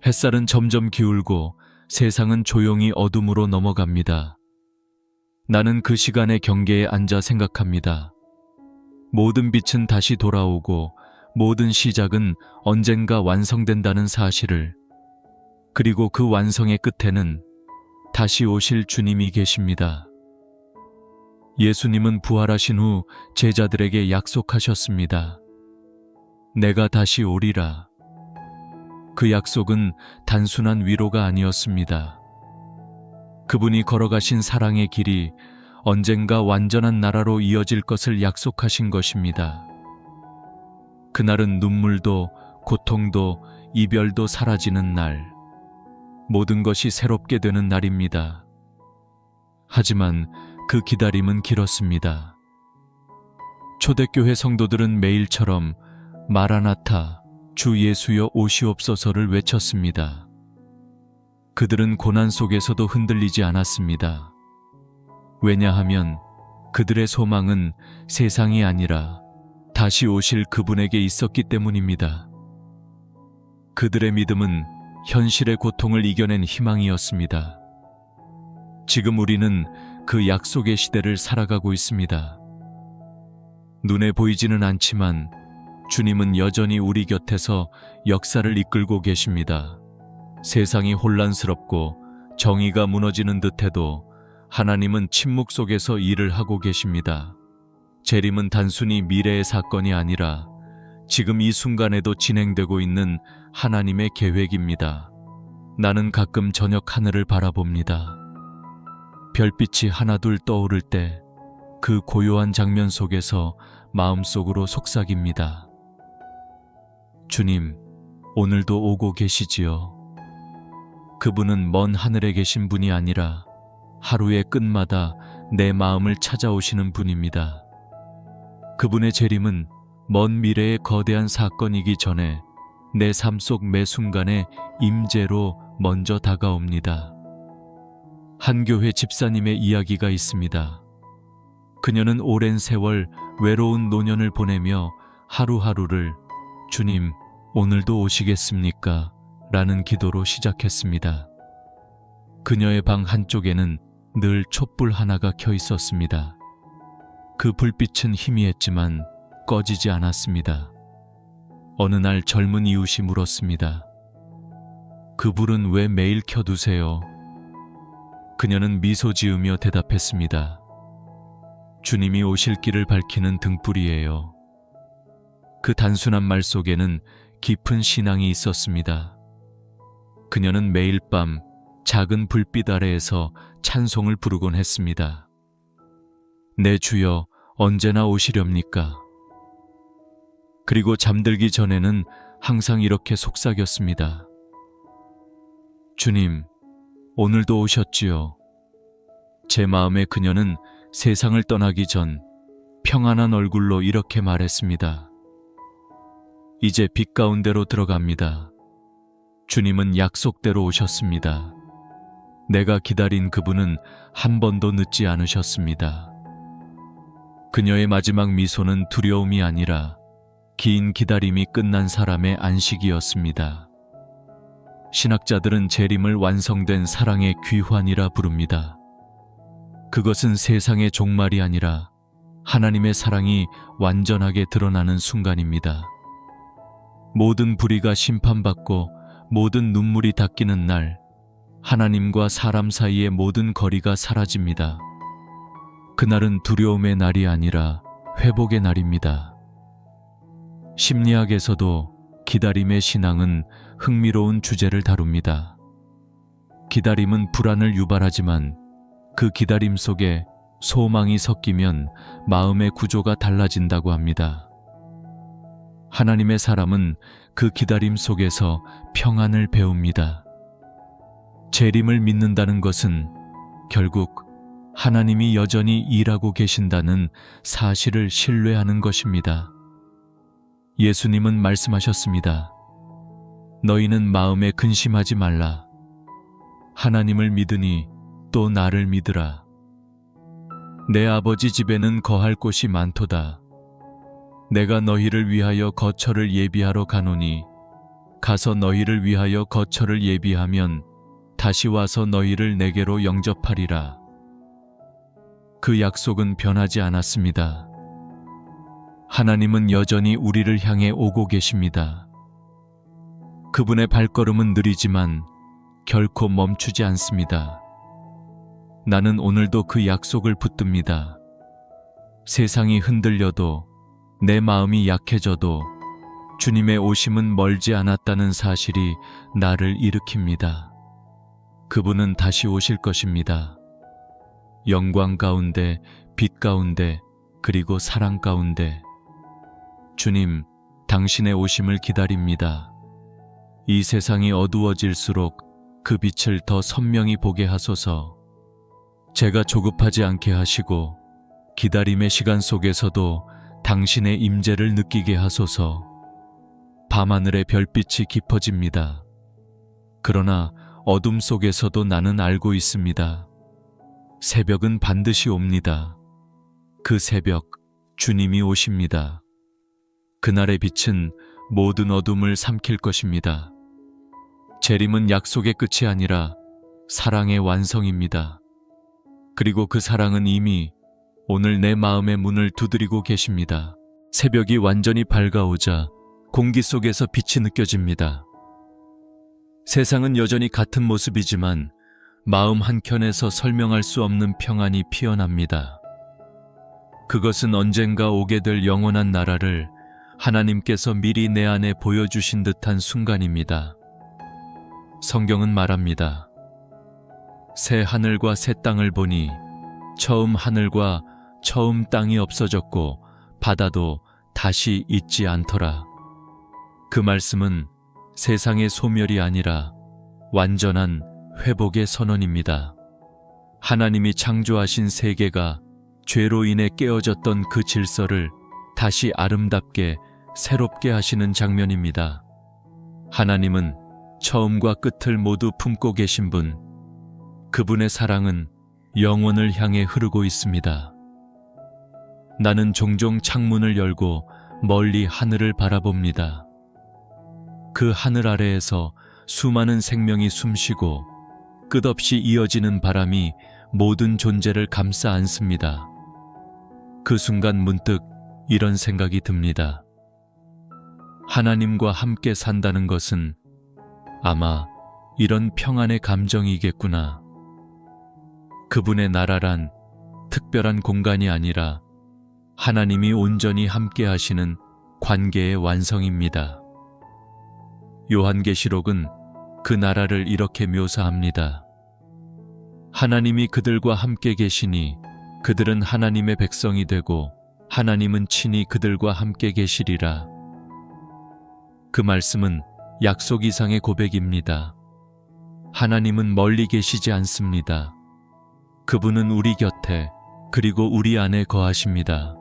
햇살은 점점 기울고 세상은 조용히 어둠으로 넘어갑니다. 나는 그 시간의 경계에 앉아 생각합니다. 모든 빛은 다시 돌아오고 모든 시작은 언젠가 완성된다는 사실을, 그리고 그 완성의 끝에는 다시 오실 주님이 계십니다. 예수님은 부활하신 후 제자들에게 약속하셨습니다. 내가 다시 오리라. 그 약속은 단순한 위로가 아니었습니다. 그분이 걸어가신 사랑의 길이 언젠가 완전한 나라로 이어질 것을 약속하신 것입니다. 그날은 눈물도 고통도 이별도 사라지는 날, 모든 것이 새롭게 되는 날입니다. 하지만 그 기다림은 길었습니다. 초대교회 성도들은 매일처럼 마라나타, 주 예수여 오시옵소서를 외쳤습니다. 그들은 고난 속에서도 흔들리지 않았습니다. 왜냐하면 그들의 소망은 세상이 아니라 다시 오실 그분에게 있었기 때문입니다. 그들의 믿음은 현실의 고통을 이겨낸 희망이었습니다. 지금 우리는 그 약속의 시대를 살아가고 있습니다. 눈에 보이지는 않지만 주님은 여전히 우리 곁에서 역사를 이끌고 계십니다. 세상이 혼란스럽고 정의가 무너지는 듯해도 하나님은 침묵 속에서 일을 하고 계십니다. 재림은 단순히 미래의 사건이 아니라 지금 이 순간에도 진행되고 있는 하나님의 계획입니다. 나는 가끔 저녁 하늘을 바라봅니다. 별빛이 하나둘 떠오를 때 그 고요한 장면 속에서 마음속으로 속삭입니다. 주님, 오늘도 오고 계시지요. 그분은 먼 하늘에 계신 분이 아니라 하루의 끝마다 내 마음을 찾아오시는 분입니다. 그분의 재림은 먼 미래의 거대한 사건이기 전에 내 삶 속 매 순간의 임재로 먼저 다가옵니다. 한 교회 집사님의 이야기가 있습니다. 그녀는 오랜 세월 외로운 노년을 보내며 하루하루를 주님, 오늘도 오시겠습니까? 라는 기도로 시작했습니다. 그녀의 방 한쪽에는 늘 촛불 하나가 켜 있었습니다. 그 불빛은 희미했지만 꺼지지 않았습니다. 어느 날 젊은 이웃이 물었습니다. 그 불은 왜 매일 켜두세요? 그녀는 미소 지으며 대답했습니다. 주님이 오실 길을 밝히는 등불이에요. 그 단순한 말 속에는 깊은 신앙이 있었습니다. 그녀는 매일 밤 작은 불빛 아래에서 찬송을 부르곤 했습니다. 내 주여, 언제나 오시렵니까? 그리고 잠들기 전에는 항상 이렇게 속삭였습니다. 주님, 오늘도 오셨지요. 제 마음에 그녀는 세상을 떠나기 전 평안한 얼굴로 이렇게 말했습니다. 이제 빛 가운데로 들어갑니다. 주님은 약속대로 오셨습니다. 내가 기다린 그분은 한 번도 늦지 않으셨습니다. 그녀의 마지막 미소는 두려움이 아니라 긴 기다림이 끝난 사람의 안식이었습니다. 신학자들은 재림을 완성된 사랑의 귀환이라 부릅니다. 그것은 세상의 종말이 아니라 하나님의 사랑이 완전하게 드러나는 순간입니다. 모든 불의가 심판받고 모든 눈물이 닦이는 날, 하나님과 사람 사이의 모든 거리가 사라집니다. 그날은 두려움의 날이 아니라 회복의 날입니다. 심리학에서도 기다림의 신앙은 흥미로운 주제를 다룹니다. 기다림은 불안을 유발하지만 그 기다림 속에 소망이 섞이면 마음의 구조가 달라진다고 합니다. 하나님의 사람은 그 기다림 속에서 평안을 배웁니다. 재림을 믿는다는 것은 결국 하나님이 여전히 일하고 계신다는 사실을 신뢰하는 것입니다. 예수님은 말씀하셨습니다. 너희는 마음에 근심하지 말라. 하나님을 믿으니 또 나를 믿으라. 내 아버지 집에는 거할 곳이 많도다. 내가 너희를 위하여 거처를 예비하러 가노니 가서 너희를 위하여 거처를 예비하면 다시 와서 너희를 내게로 영접하리라. 그 약속은 변하지 않았습니다. 하나님은 여전히 우리를 향해 오고 계십니다. 그분의 발걸음은 느리지만 결코 멈추지 않습니다. 나는 오늘도 그 약속을 붙듭니다. 세상이 흔들려도 내 마음이 약해져도 주님의 오심은 멀지 않았다는 사실이 나를 일으킵니다. 그분은 다시 오실 것입니다. 영광 가운데, 빛 가운데, 그리고 사랑 가운데. 주님, 당신의 오심을 기다립니다. 이 세상이 어두워질수록 그 빛을 더 선명히 보게 하소서. 제가 조급하지 않게 하시고 기다림의 시간 속에서도 당신의 임재를 느끼게 하소서. 밤하늘의 별빛이 깊어집니다. 그러나 어둠 속에서도 나는 알고 있습니다. 새벽은 반드시 옵니다. 그 새벽, 주님이 오십니다. 그날의 빛은 모든 어둠을 삼킬 것입니다. 재림은 약속의 끝이 아니라 사랑의 완성입니다. 그리고 그 사랑은 이미 오늘 내 마음의 문을 두드리고 계십니다. 새벽이 완전히 밝아오자 공기 속에서 빛이 느껴집니다. 세상은 여전히 같은 모습이지만 마음 한켠에서 설명할 수 없는 평안이 피어납니다. 그것은 언젠가 오게 될 영원한 나라를 하나님께서 미리 내 안에 보여주신 듯한 순간입니다. 성경은 말합니다. 새 하늘과 새 땅을 보니 처음 하늘과 처음 땅이 없어졌고 바다도 다시 있지 않더라. 그 말씀은 세상의 소멸이 아니라 완전한 회복의 선언입니다. 하나님이 창조하신 세계가 죄로 인해 깨어졌던 그 질서를 다시 아름답게 새롭게 하시는 장면입니다. 하나님은 처음과 끝을 모두 품고 계신 분, 그분의 사랑은 영원을 향해 흐르고 있습니다. 나는 종종 창문을 열고 멀리 하늘을 바라봅니다. 그 하늘 아래에서 수많은 생명이 숨쉬고 끝없이 이어지는 바람이 모든 존재를 감싸 안습니다. 그 순간 문득 이런 생각이 듭니다. 하나님과 함께 산다는 것은 아마 이런 평안의 감정이겠구나. 그분의 나라란 특별한 공간이 아니라 하나님이 온전히 함께 하시는 관계의 완성입니다. 요한계시록은 그 나라를 이렇게 묘사합니다. 하나님이 그들과 함께 계시니 그들은 하나님의 백성이 되고 하나님은 친히 그들과 함께 계시리라. 그 말씀은 약속 이상의 고백입니다. 하나님은 멀리 계시지 않습니다. 그분은 우리 곁에 그리고 우리 안에 거하십니다.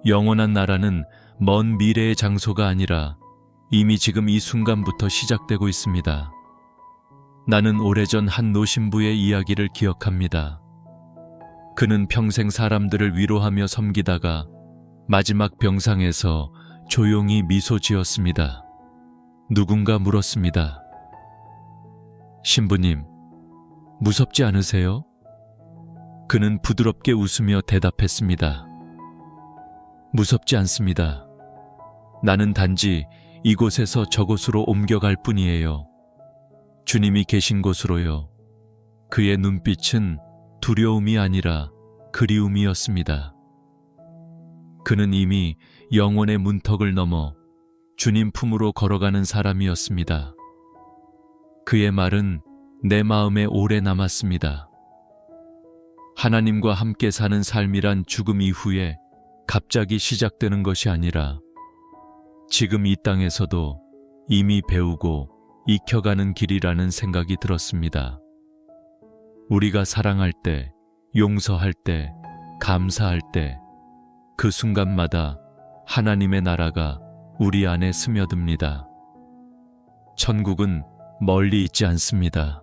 영원한 나라는 먼 미래의 장소가 아니라 이미 지금 이 순간부터 시작되고 있습니다. 나는 오래전 한 노신부의 이야기를 기억합니다. 그는 평생 사람들을 위로하며 섬기다가 마지막 병상에서 조용히 미소 지었습니다. 누군가 물었습니다. 신부님, 무섭지 않으세요? 그는 부드럽게 웃으며 대답했습니다. 무섭지 않습니다. 나는 단지 이곳에서 저곳으로 옮겨갈 뿐이에요. 주님이 계신 곳으로요. 그의 눈빛은 두려움이 아니라 그리움이었습니다. 그는 이미 영혼의 문턱을 넘어 주님 품으로 걸어가는 사람이었습니다. 그의 말은 내 마음에 오래 남았습니다. 하나님과 함께 사는 삶이란 죽음 이후에 갑자기 시작되는 것이 아니라 지금 이 땅에서도 이미 배우고 익혀가는 길이라는 생각이 들었습니다. 우리가 사랑할 때, 용서할 때, 감사할 때, 그 순간마다 하나님의 나라가 우리 안에 스며듭니다. 천국은 멀리 있지 않습니다.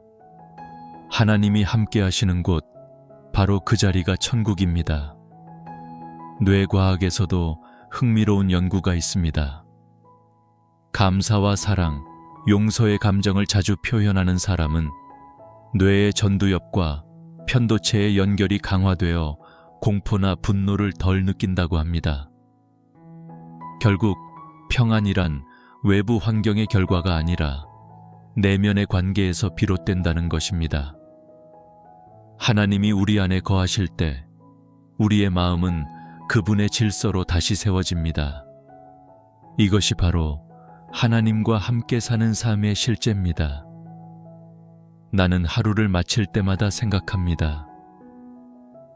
하나님이 함께 하시는 곳, 바로 그 자리가 천국입니다. 뇌과학에서도 흥미로운 연구가 있습니다. 감사와 사랑, 용서의 감정을 자주 표현하는 사람은 뇌의 전두엽과 편도체의 연결이 강화되어 공포나 분노를 덜 느낀다고 합니다. 결국 평안이란 외부 환경의 결과가 아니라 내면의 관계에서 비롯된다는 것입니다. 하나님이 우리 안에 거하실 때 우리의 마음은 그분의 질서로 다시 세워집니다. 이것이 바로 하나님과 함께 사는 삶의 실제입니다. 나는 하루를 마칠 때마다 생각합니다.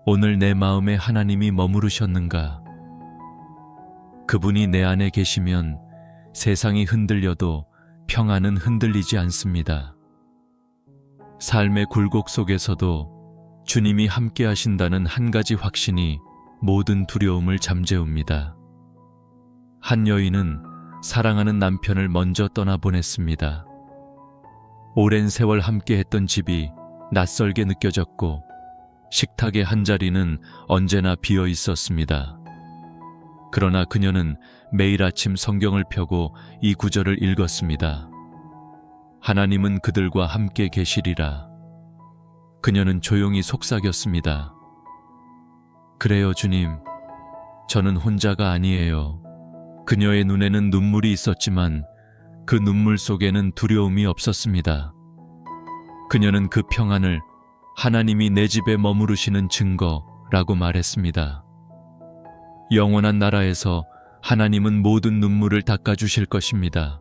오늘 내 마음에 하나님이 머무르셨는가? 그분이 내 안에 계시면 세상이 흔들려도 평안은 흔들리지 않습니다. 삶의 굴곡 속에서도 주님이 함께 하신다는 한 가지 확신이 모든 두려움을 잠재웁니다. 한 여인은 사랑하는 남편을 먼저 떠나보냈습니다. 오랜 세월 함께했던 집이 낯설게 느껴졌고 식탁의 한 자리는 언제나 비어 있었습니다. 그러나 그녀는 매일 아침 성경을 펴고 이 구절을 읽었습니다. 하나님은 그들과 함께 계시리라. 그녀는 조용히 속삭였습니다. 그래요, 주님. 저는 혼자가 아니에요. 그녀의 눈에는 눈물이 있었지만 그 눈물 속에는 두려움이 없었습니다. 그녀는 그 평안을 하나님이 내 집에 머무르시는 증거라고 말했습니다. 영원한 나라에서 하나님은 모든 눈물을 닦아주실 것입니다.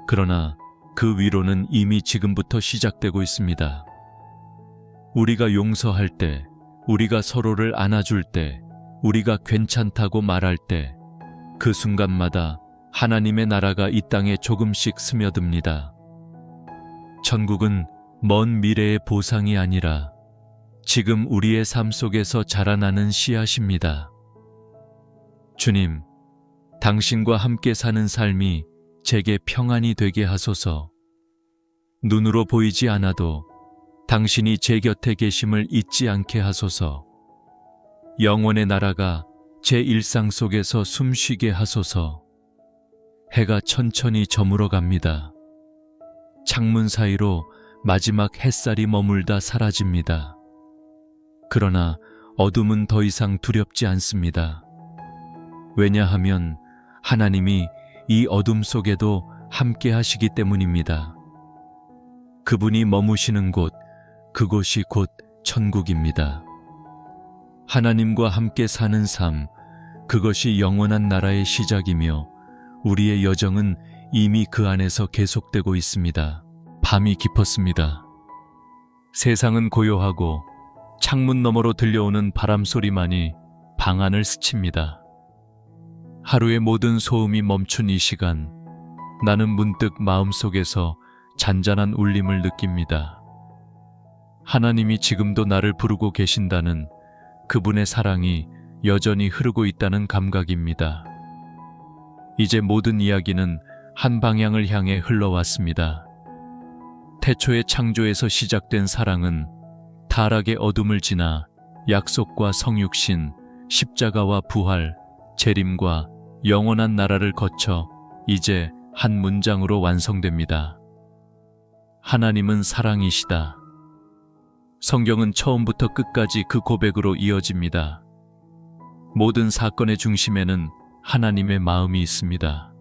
그러나 그 위로는 이미 지금부터 시작되고 있습니다. 우리가 용서할 때, 우리가 서로를 안아줄 때, 우리가 괜찮다고 말할 때, 그 순간마다 하나님의 나라가 이 땅에 조금씩 스며듭니다. 천국은 먼 미래의 보상이 아니라 지금 우리의 삶 속에서 자라나는 씨앗입니다. 주님, 당신과 함께 사는 삶이 제게 평안이 되게 하소서. 눈으로 보이지 않아도 당신이 제 곁에 계심을 잊지 않게 하소서. 영원의 나라가 제 일상 속에서 숨쉬게 하소서. 해가 천천히 저물어 갑니다. 창문 사이로 마지막 햇살이 머물다 사라집니다. 그러나 어둠은 더 이상 두렵지 않습니다. 왜냐하면 하나님이 이 어둠 속에도 함께 하시기 때문입니다. 그분이 머무시는 곳, 그곳이 곧 천국입니다. 하나님과 함께 사는 삶, 그것이 영원한 나라의 시작이며 우리의 여정은 이미 그 안에서 계속되고 있습니다. 밤이 깊었습니다. 세상은 고요하고 창문 너머로 들려오는 바람 소리만이 방 안을 스칩니다. 하루의 모든 소음이 멈춘 이 시간, 나는 문득 마음속에서 잔잔한 울림을 느낍니다. 하나님이 지금도 나를 부르고 계신다는 그분의 사랑이 여전히 흐르고 있다는 감각입니다. 이제 모든 이야기는 한 방향을 향해 흘러왔습니다. 태초의 창조에서 시작된 사랑은 타락의 어둠을 지나 약속과 성육신, 십자가와 부활, 재림과 영원한 나라를 거쳐 이제 한 문장으로 완성됩니다. 하나님은 사랑이시다. 성경은 처음부터 끝까지 그 고백으로 이어집니다. 모든 사건의 중심에는 하나님의 마음이 있습니다.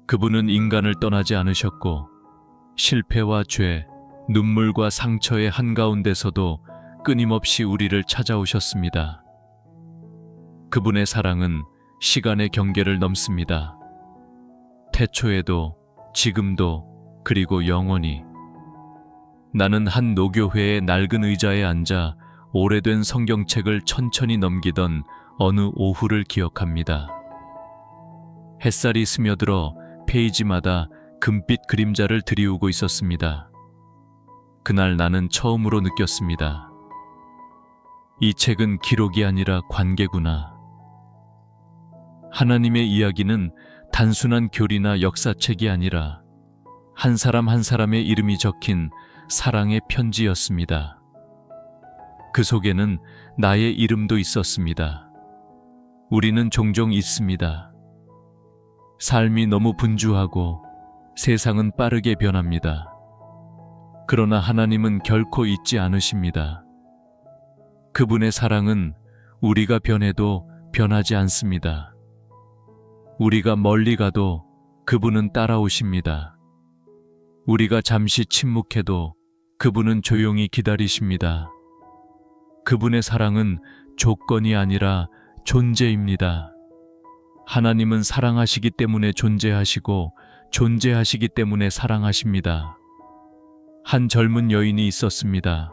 그분은 인간을 떠나지 않으셨고 실패와 죄, 눈물과 상처의 한가운데서도 끊임없이 우리를 찾아오셨습니다. 그분의 사랑은 시간의 경계를 넘습니다. 태초에도, 지금도, 그리고 영원히. 나는 한 노교회의 낡은 의자에 앉아 오래된 성경책을 천천히 넘기던 어느 오후를 기억합니다. 햇살이 스며들어 페이지마다 금빛 그림자를 드리우고 있었습니다. 그날 나는 처음으로 느꼈습니다. 이 책은 기록이 아니라 관계구나. 하나님의 이야기는 단순한 교리나 역사책이 아니라 한 사람 한 사람의 이름이 적힌 사랑의 편지였습니다. 그 속에는 나의 이름도 있었습니다. 우리는 종종 잊습니다. 삶이 너무 분주하고 세상은 빠르게 변합니다. 그러나 하나님은 결코 잊지 않으십니다. 그분의 사랑은 우리가 변해도 변하지 않습니다. 우리가 멀리 가도 그분은 따라오십니다. 우리가 잠시 침묵해도 그분은 조용히 기다리십니다. 그분의 사랑은 조건이 아니라 존재입니다. 하나님은 사랑하시기 때문에 존재하시고 존재하시기 때문에 사랑하십니다. 한 젊은 여인이 있었습니다.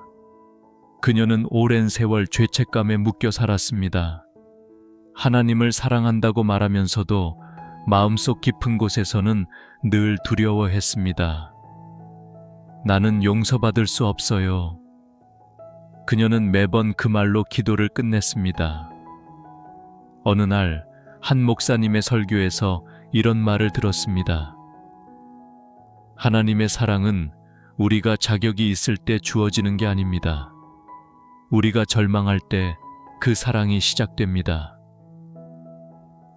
그녀는 오랜 세월 죄책감에 묶여 살았습니다. 하나님을 사랑한다고 말하면서도 마음속 깊은 곳에서는 늘 두려워했습니다. 나는 용서받을 수 없어요. 그녀는 매번 그 말로 기도를 끝냈습니다. 어느 날 한 목사님의 설교에서 이런 말을 들었습니다. 하나님의 사랑은 우리가 자격이 있을 때 주어지는 게 아닙니다. 우리가 절망할 때 그 사랑이 시작됩니다.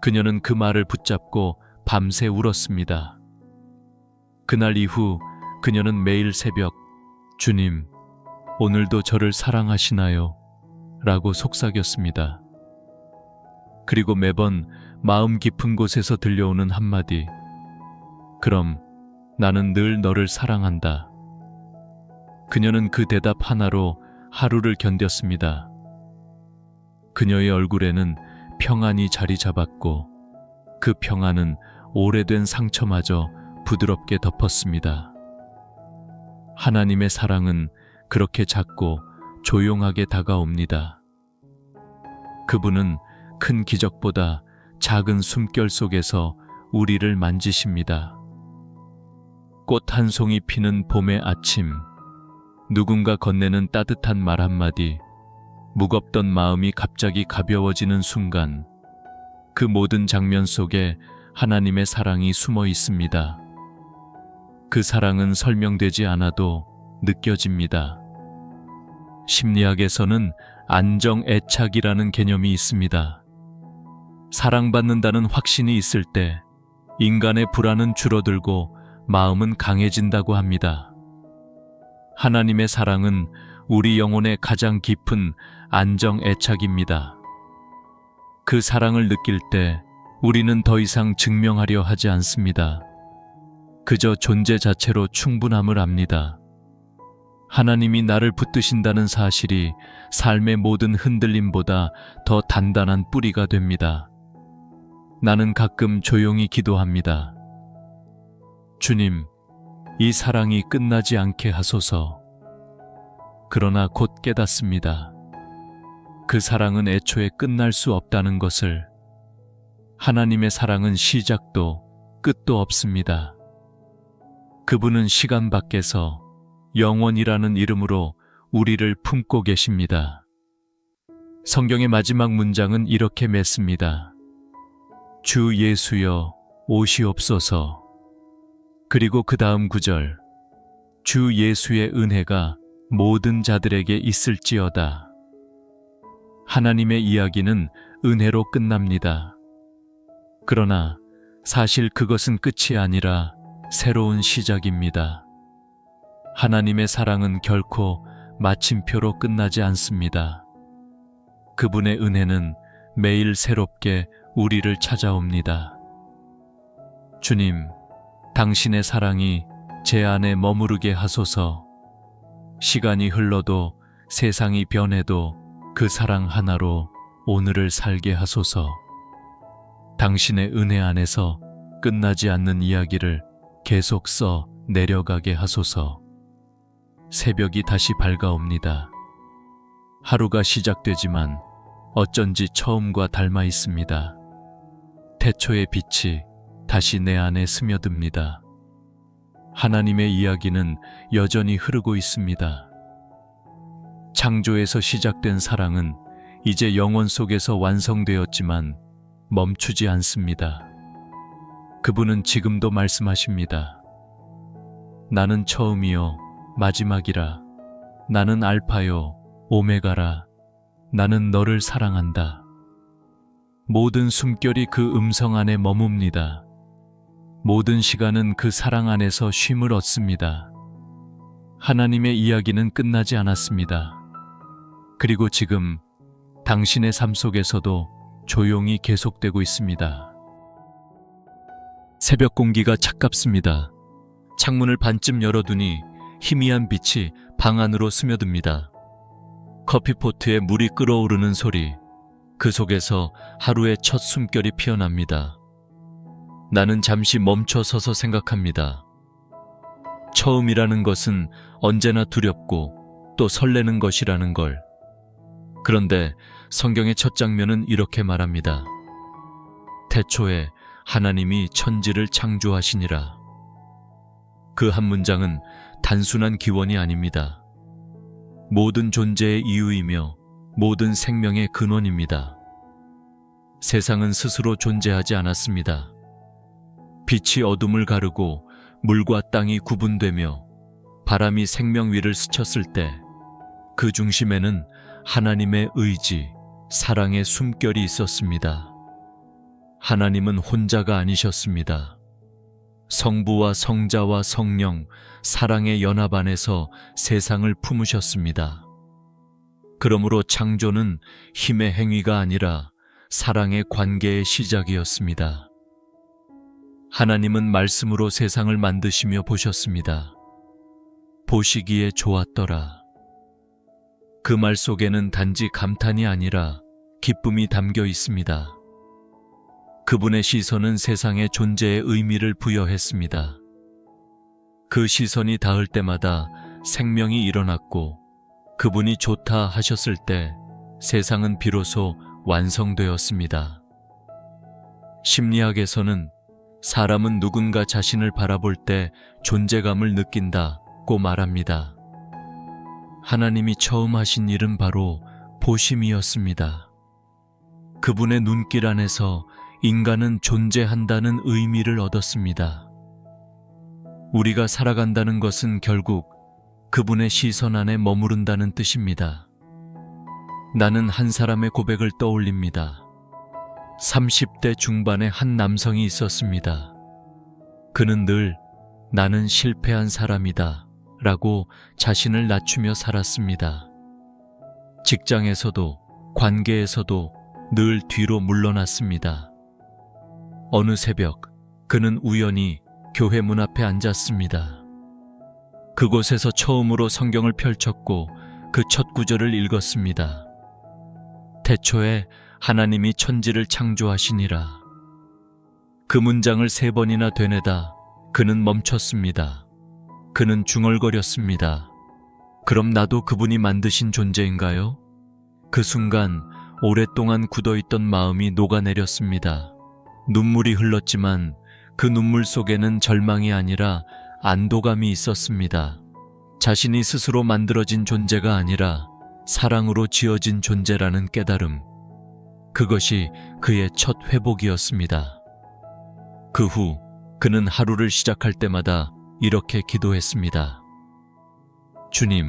그녀는 그 말을 붙잡고 밤새 울었습니다. 그날 이후 그녀는 매일 새벽 주님, 오늘도 저를 사랑하시나요? 라고 속삭였습니다. 그리고 매번 마음 깊은 곳에서 들려오는 한마디, 그럼 나는 늘 너를 사랑한다. 그녀는 그 대답 하나로 하루를 견뎠습니다. 그녀의 얼굴에는 평안이 자리 잡았고 그 평안은 오래된 상처마저 부드럽게 덮었습니다. 하나님의 사랑은 그렇게 작고 조용하게 다가옵니다. 그분은 큰 기적보다 작은 숨결 속에서 우리를 만지십니다. 꽃 한 송이 피는 봄의 아침, 누군가 건네는 따뜻한 말 한마디, 무겁던 마음이 갑자기 가벼워지는 순간, 그 모든 장면 속에 하나님의 사랑이 숨어 있습니다. 그 사랑은 설명되지 않아도 느껴집니다. 심리학에서는 안정애착이라는 개념이 있습니다. 사랑받는다는 확신이 있을 때 인간의 불안은 줄어들고 마음은 강해진다고 합니다. 하나님의 사랑은 우리 영혼의 가장 깊은 안정애착입니다. 그 사랑을 느낄 때 우리는 더 이상 증명하려 하지 않습니다. 그저 존재 자체로 충분함을 압니다. 하나님이 나를 붙드신다는 사실이 삶의 모든 흔들림보다 더 단단한 뿌리가 됩니다. 나는 가끔 조용히 기도합니다. 주님, 이 사랑이 끝나지 않게 하소서. 그러나 곧 깨닫습니다. 그 사랑은 애초에 끝날 수 없다는 것을. 하나님의 사랑은 시작도 끝도 없습니다. 그분은 시간 밖에서 영원이라는 이름으로 우리를 품고 계십니다. 성경의 마지막 문장은 이렇게 맺습니다. 주 예수여 오시옵소서. 그리고 그 다음 구절, 주 예수의 은혜가 모든 자들에게 있을지어다. 하나님의 이야기는 은혜로 끝납니다. 그러나 사실 그것은 끝이 아니라 새로운 시작입니다. 하나님의 사랑은 결코 마침표로 끝나지 않습니다. 그분의 은혜는 매일 새롭게 우리를 찾아옵니다. 주님, 당신의 사랑이 제 안에 머무르게 하소서. 시간이 흘러도 세상이 변해도 그 사랑 하나로 오늘을 살게 하소서. 당신의 은혜 안에서 끝나지 않는 이야기를 계속 써 내려가게 하소서. 새벽이 다시 밝아옵니다. 하루가 시작되지만 어쩐지 처음과 닮아 있습니다. 태초의 빛이 다시 내 안에 스며듭니다. 하나님의 이야기는 여전히 흐르고 있습니다. 창조에서 시작된 사랑은 이제 영원 속에서 완성되었지만 멈추지 않습니다. 그분은 지금도 말씀하십니다. 나는 처음이요 마지막이라. 나는 알파요 오메가라. 나는 너를 사랑한다. 모든 숨결이 그 음성 안에 머뭅니다. 모든 시간은 그 사랑 안에서 쉼을 얻습니다. 하나님의 이야기는 끝나지 않았습니다. 그리고 지금 당신의 삶 속에서도 조용히 계속되고 있습니다. 새벽 공기가 차갑습니다. 창문을 반쯤 열어두니 희미한 빛이 방 안으로 스며듭니다. 커피포트에 물이 끓어오르는 소리, 그 속에서 하루의 첫 숨결이 피어납니다. 나는 잠시 멈춰 서서 생각합니다. 처음이라는 것은 언제나 두렵고 또 설레는 것이라는 걸. 그런데 성경의 첫 장면은 이렇게 말합니다. 태초에 하나님이 천지를 창조하시니라. 그 한 문장은 단순한 기원이 아닙니다. 모든 존재의 이유이며 모든 생명의 근원입니다. 세상은 스스로 존재하지 않았습니다. 빛이 어둠을 가르고 물과 땅이 구분되며 바람이 생명 위를 스쳤을 때 그 중심에는 하나님의 의지, 사랑의 숨결이 있었습니다. 하나님은 혼자가 아니셨습니다. 성부와 성자와 성령, 사랑의 연합 안에서 세상을 품으셨습니다. 그러므로 창조는 힘의 행위가 아니라 사랑의 관계의 시작이었습니다. 하나님은 말씀으로 세상을 만드시며 보셨습니다. 보시기에 좋았더라. 그 말 속에는 단지 감탄이 아니라 기쁨이 담겨 있습니다. 그분의 시선은 세상의 존재의 의미를 부여했습니다. 그 시선이 닿을 때마다 생명이 일어났고 그분이 좋다 하셨을 때 세상은 비로소 완성되었습니다. 심리학에서는 사람은 누군가 자신을 바라볼 때 존재감을 느낀다고 말합니다. 하나님이 처음 하신 일은 바로 보심이었습니다. 그분의 눈길 안에서 인간은 존재한다는 의미를 얻었습니다. 우리가 살아간다는 것은 결국 그분의 시선 안에 머무른다는 뜻입니다. 나는 한 사람의 고백을 떠올립니다. 30대 중반의 한 남성이 있었습니다. 그는 늘 나는 실패한 사람이다 라고 자신을 낮추며 살았습니다. 직장에서도 관계에서도 늘 뒤로 물러났습니다. 어느 새벽 그는 우연히 교회 문 앞에 앉았습니다. 그곳에서 처음으로 성경을 펼쳤고 그 첫 구절을 읽었습니다. 태초에 하나님이 천지를 창조하시니라. 그 문장을 3번이나 되뇌다 그는 멈췄습니다. 그는 중얼거렸습니다. 그럼 나도 그분이 만드신 존재인가요? 그 순간 오랫동안 굳어있던 마음이 녹아내렸습니다. 눈물이 흘렀지만 그 눈물 속에는 절망이 아니라 안도감이 있었습니다. 자신이 스스로 만들어진 존재가 아니라 사랑으로 지어진 존재라는 깨달음. 그것이 그의 첫 회복이었습니다. 그 후 그는 하루를 시작할 때마다 이렇게 기도했습니다. 주님,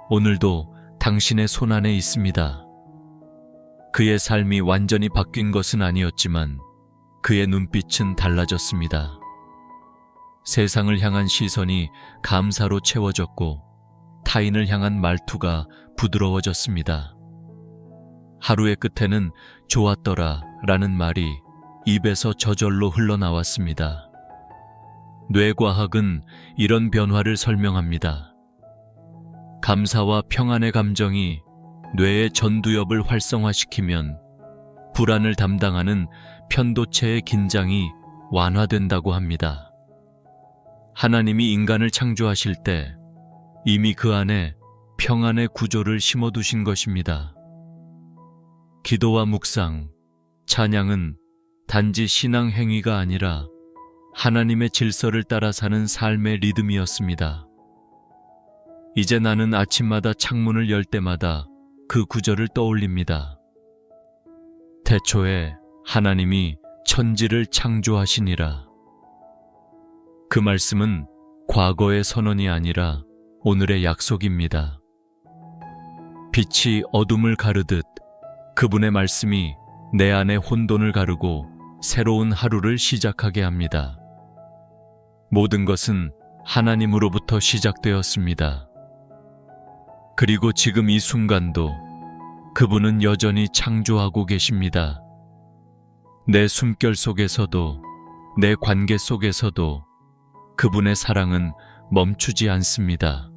오늘도 당신의 손안에 있습니다. 그의 삶이 완전히 바뀐 것은 아니었지만 그의 눈빛은 달라졌습니다. 세상을 향한 시선이 감사로 채워졌고 타인을 향한 말투가 부드러워졌습니다. 하루의 끝에는 좋았더라 라는 말이 입에서 저절로 흘러나왔습니다. 뇌과학은 이런 변화를 설명합니다. 감사와 평안의 감정이 뇌의 전두엽을 활성화시키면 불안을 담당하는 편도체의 긴장이 완화된다고 합니다. 하나님이 인간을 창조하실 때 이미 그 안에 평안의 구조를 심어두신 것입니다. 기도와 묵상, 찬양은 단지 신앙 행위가 아니라 하나님의 질서를 따라 사는 삶의 리듬이었습니다. 이제 나는 아침마다 창문을 열 때마다 그 구절을 떠올립니다. 태초에 하나님이 천지를 창조하시니라. 그 말씀은 과거의 선언이 아니라 오늘의 약속입니다. 빛이 어둠을 가르듯 그분의 말씀이 내 안에 혼돈을 가르고 새로운 하루를 시작하게 합니다. 모든 것은 하나님으로부터 시작되었습니다. 그리고 지금 이 순간도 그분은 여전히 창조하고 계십니다. 내 숨결 속에서도, 내 관계 속에서도 그분의 사랑은 멈추지 않습니다.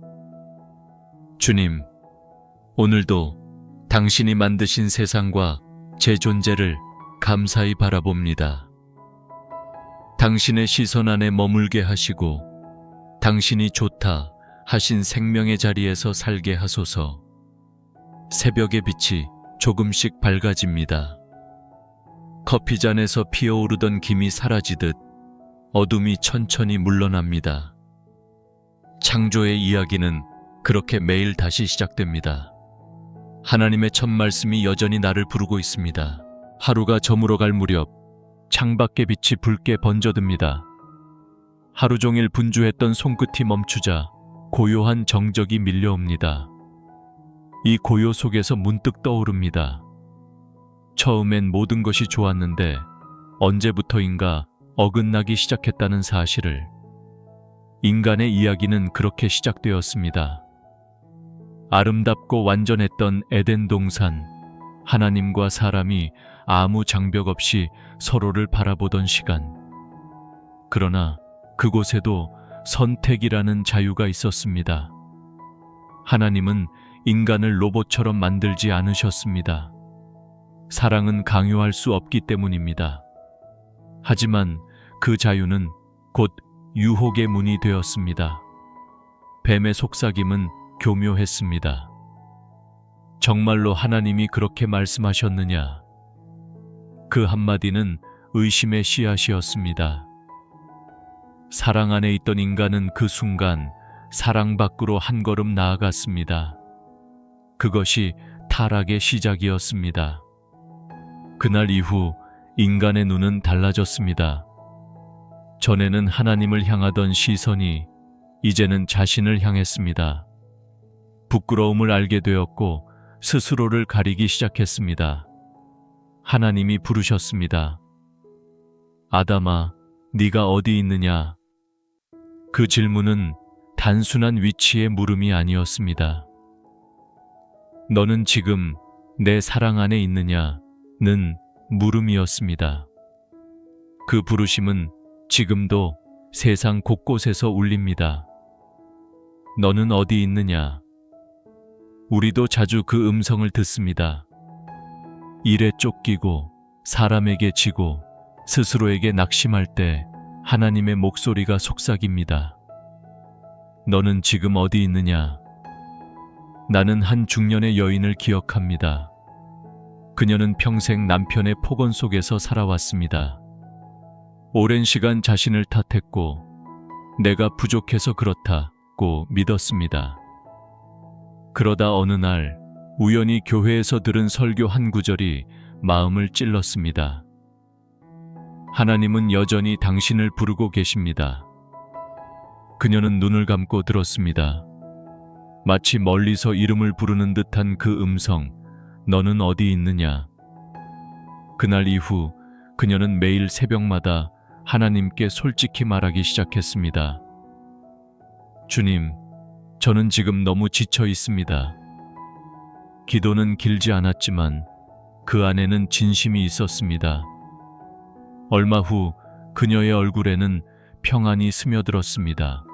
주님, 오늘도 당신이 만드신 세상과 제 존재를 감사히 바라봅니다. 당신의 시선 안에 머물게 하시고 당신이 좋다 하신 생명의 자리에서 살게 하소서. 새벽의 빛이 조금씩 밝아집니다. 커피잔에서 피어오르던 김이 사라지듯 어둠이 천천히 물러납니다. 창조의 이야기는 그렇게 매일 다시 시작됩니다. 하나님의 첫 말씀이 여전히 나를 부르고 있습니다. 하루가 저물어갈 무렵 창밖의 빛이 붉게 번져듭니다. 하루 종일 분주했던 손끝이 멈추자 고요한 정적이 밀려옵니다. 이 고요 속에서 문득 떠오릅니다. 처음엔 모든 것이 좋았는데 언제부터인가 어긋나기 시작했다는 사실을. 인간의 이야기는 그렇게 시작되었습니다. 아름답고 완전했던 에덴 동산, 하나님과 사람이 아무 장벽 없이 서로를 바라보던 시간. 그러나 그곳에도 선택이라는 자유가 있었습니다. 하나님은 인간을 로봇처럼 만들지 않으셨습니다. 사랑은 강요할 수 없기 때문입니다. 하지만 그 자유는 곧 유혹의 문이 되었습니다. 뱀의 속삭임은 교묘했습니다. 정말로 하나님이 그렇게 말씀하셨느냐? 그 한마디는 의심의 씨앗이었습니다. 사랑 안에 있던 인간은 그 순간 사랑 밖으로 한 걸음 나아갔습니다. 그것이 타락의 시작이었습니다. 그날 이후 인간의 눈은 달라졌습니다. 전에는 하나님을 향하던 시선이 이제는 자신을 향했습니다. 부끄러움을 알게 되었고 스스로를 가리기 시작했습니다. 하나님이 부르셨습니다. 아담아, 네가 어디 있느냐? 그 질문은 단순한 위치의 물음이 아니었습니다. 너는 지금 내 사랑 안에 있느냐는 물음이었습니다. 그 부르심은 지금도 세상 곳곳에서 울립니다. 너는 어디 있느냐? 우리도 자주 그 음성을 듣습니다. 일에 쫓기고 사람에게 지고 스스로에게 낙심할 때 하나님의 목소리가 속삭입니다. 너는 지금 어디 있느냐? 나는 한 중년의 여인을 기억합니다. 그녀는 평생 남편의 폭언 속에서 살아왔습니다. 오랜 시간 자신을 탓했고 내가 부족해서 그렇다고 믿었습니다. 그러다 어느 날 우연히 교회에서 들은 설교 한 구절이 마음을 찔렀습니다. 하나님은 여전히 당신을 부르고 계십니다. 그녀는 눈을 감고 들었습니다. 마치 멀리서 이름을 부르는 듯한 그 음성, 너는 어디 있느냐? 그날 이후 그녀는 매일 새벽마다 하나님께 솔직히 말하기 시작했습니다. 주님, 저는 지금 너무 지쳐 있습니다. 기도는 길지 않았지만 그 안에는 진심이 있었습니다. 얼마 후 그녀의 얼굴에는 평안이 스며들었습니다.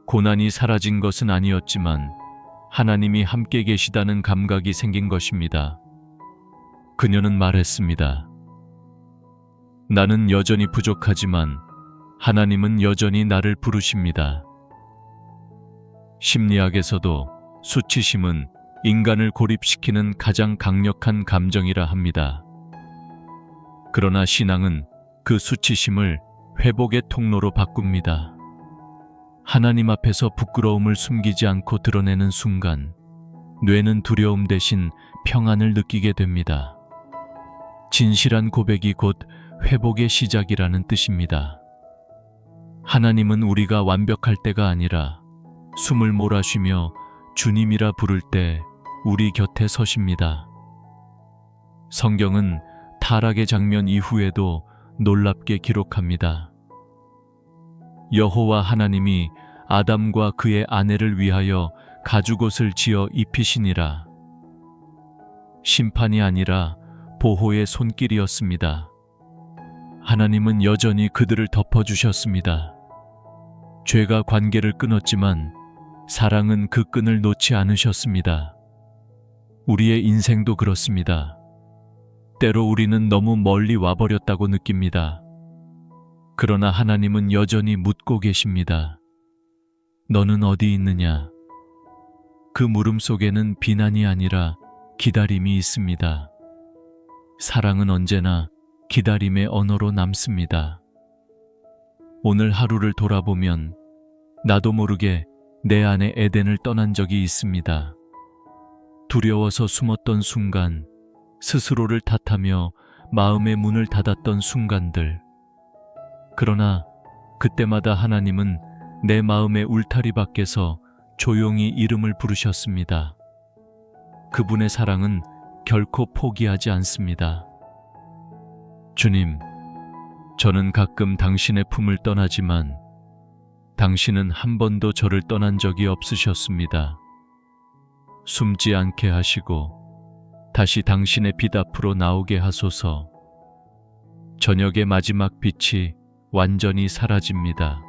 고난이 사라진 것은 아니었지만 하나님이 함께 계시다는 감각이 생긴 것입니다. 그녀는 말했습니다. 나는 여전히 부족하지만 하나님은 여전히 나를 부르십니다. 심리학에서도 수치심은 인간을 고립시키는 가장 강력한 감정이라 합니다. 그러나 신앙은 그 수치심을 회복의 통로로 바꿉니다. 하나님 앞에서 부끄러움을 숨기지 않고 드러내는 순간, 뇌는 두려움 대신 평안을 느끼게 됩니다. 진실한 고백이 곧 회복의 시작이라는 뜻입니다. 하나님은 우리가 완벽할 때가 아니라 숨을 몰아쉬며 주님이라 부를 때 우리 곁에 서십니다. 성경은 타락의 장면 이후에도 놀랍게 기록합니다. 여호와 하나님이 아담과 그의 아내를 위하여 가죽옷을 지어 입히시니라. 심판이 아니라 보호의 손길이었습니다. 하나님은 여전히 그들을 덮어주셨습니다. 죄가 관계를 끊었지만 사랑은 그 끈을 놓지 않으셨습니다. 우리의 인생도 그렇습니다. 때로 우리는 너무 멀리 와버렸다고 느낍니다. 그러나 하나님은 여전히 묻고 계십니다. 너는 어디 있느냐? 그 물음 속에는 비난이 아니라 기다림이 있습니다. 사랑은 언제나 기다림의 언어로 남습니다. 오늘 하루를 돌아보면 나도 모르게 내 안에 에덴을 떠난 적이 있습니다. 두려워서 숨었던 순간, 스스로를 탓하며 마음의 문을 닫았던 순간들. 그러나 그때마다 하나님은 내 마음의 울타리 밖에서 조용히 이름을 부르셨습니다. 그분의 사랑은 결코 포기하지 않습니다. 주님, 저는 가끔 당신의 품을 떠나지만 당신은 한 번도 저를 떠난 적이 없으셨습니다. 숨지 않게 하시고 다시 당신의 빛 앞으로 나오게 하소서. 저녁의 마지막 빛이 완전히 사라집니다.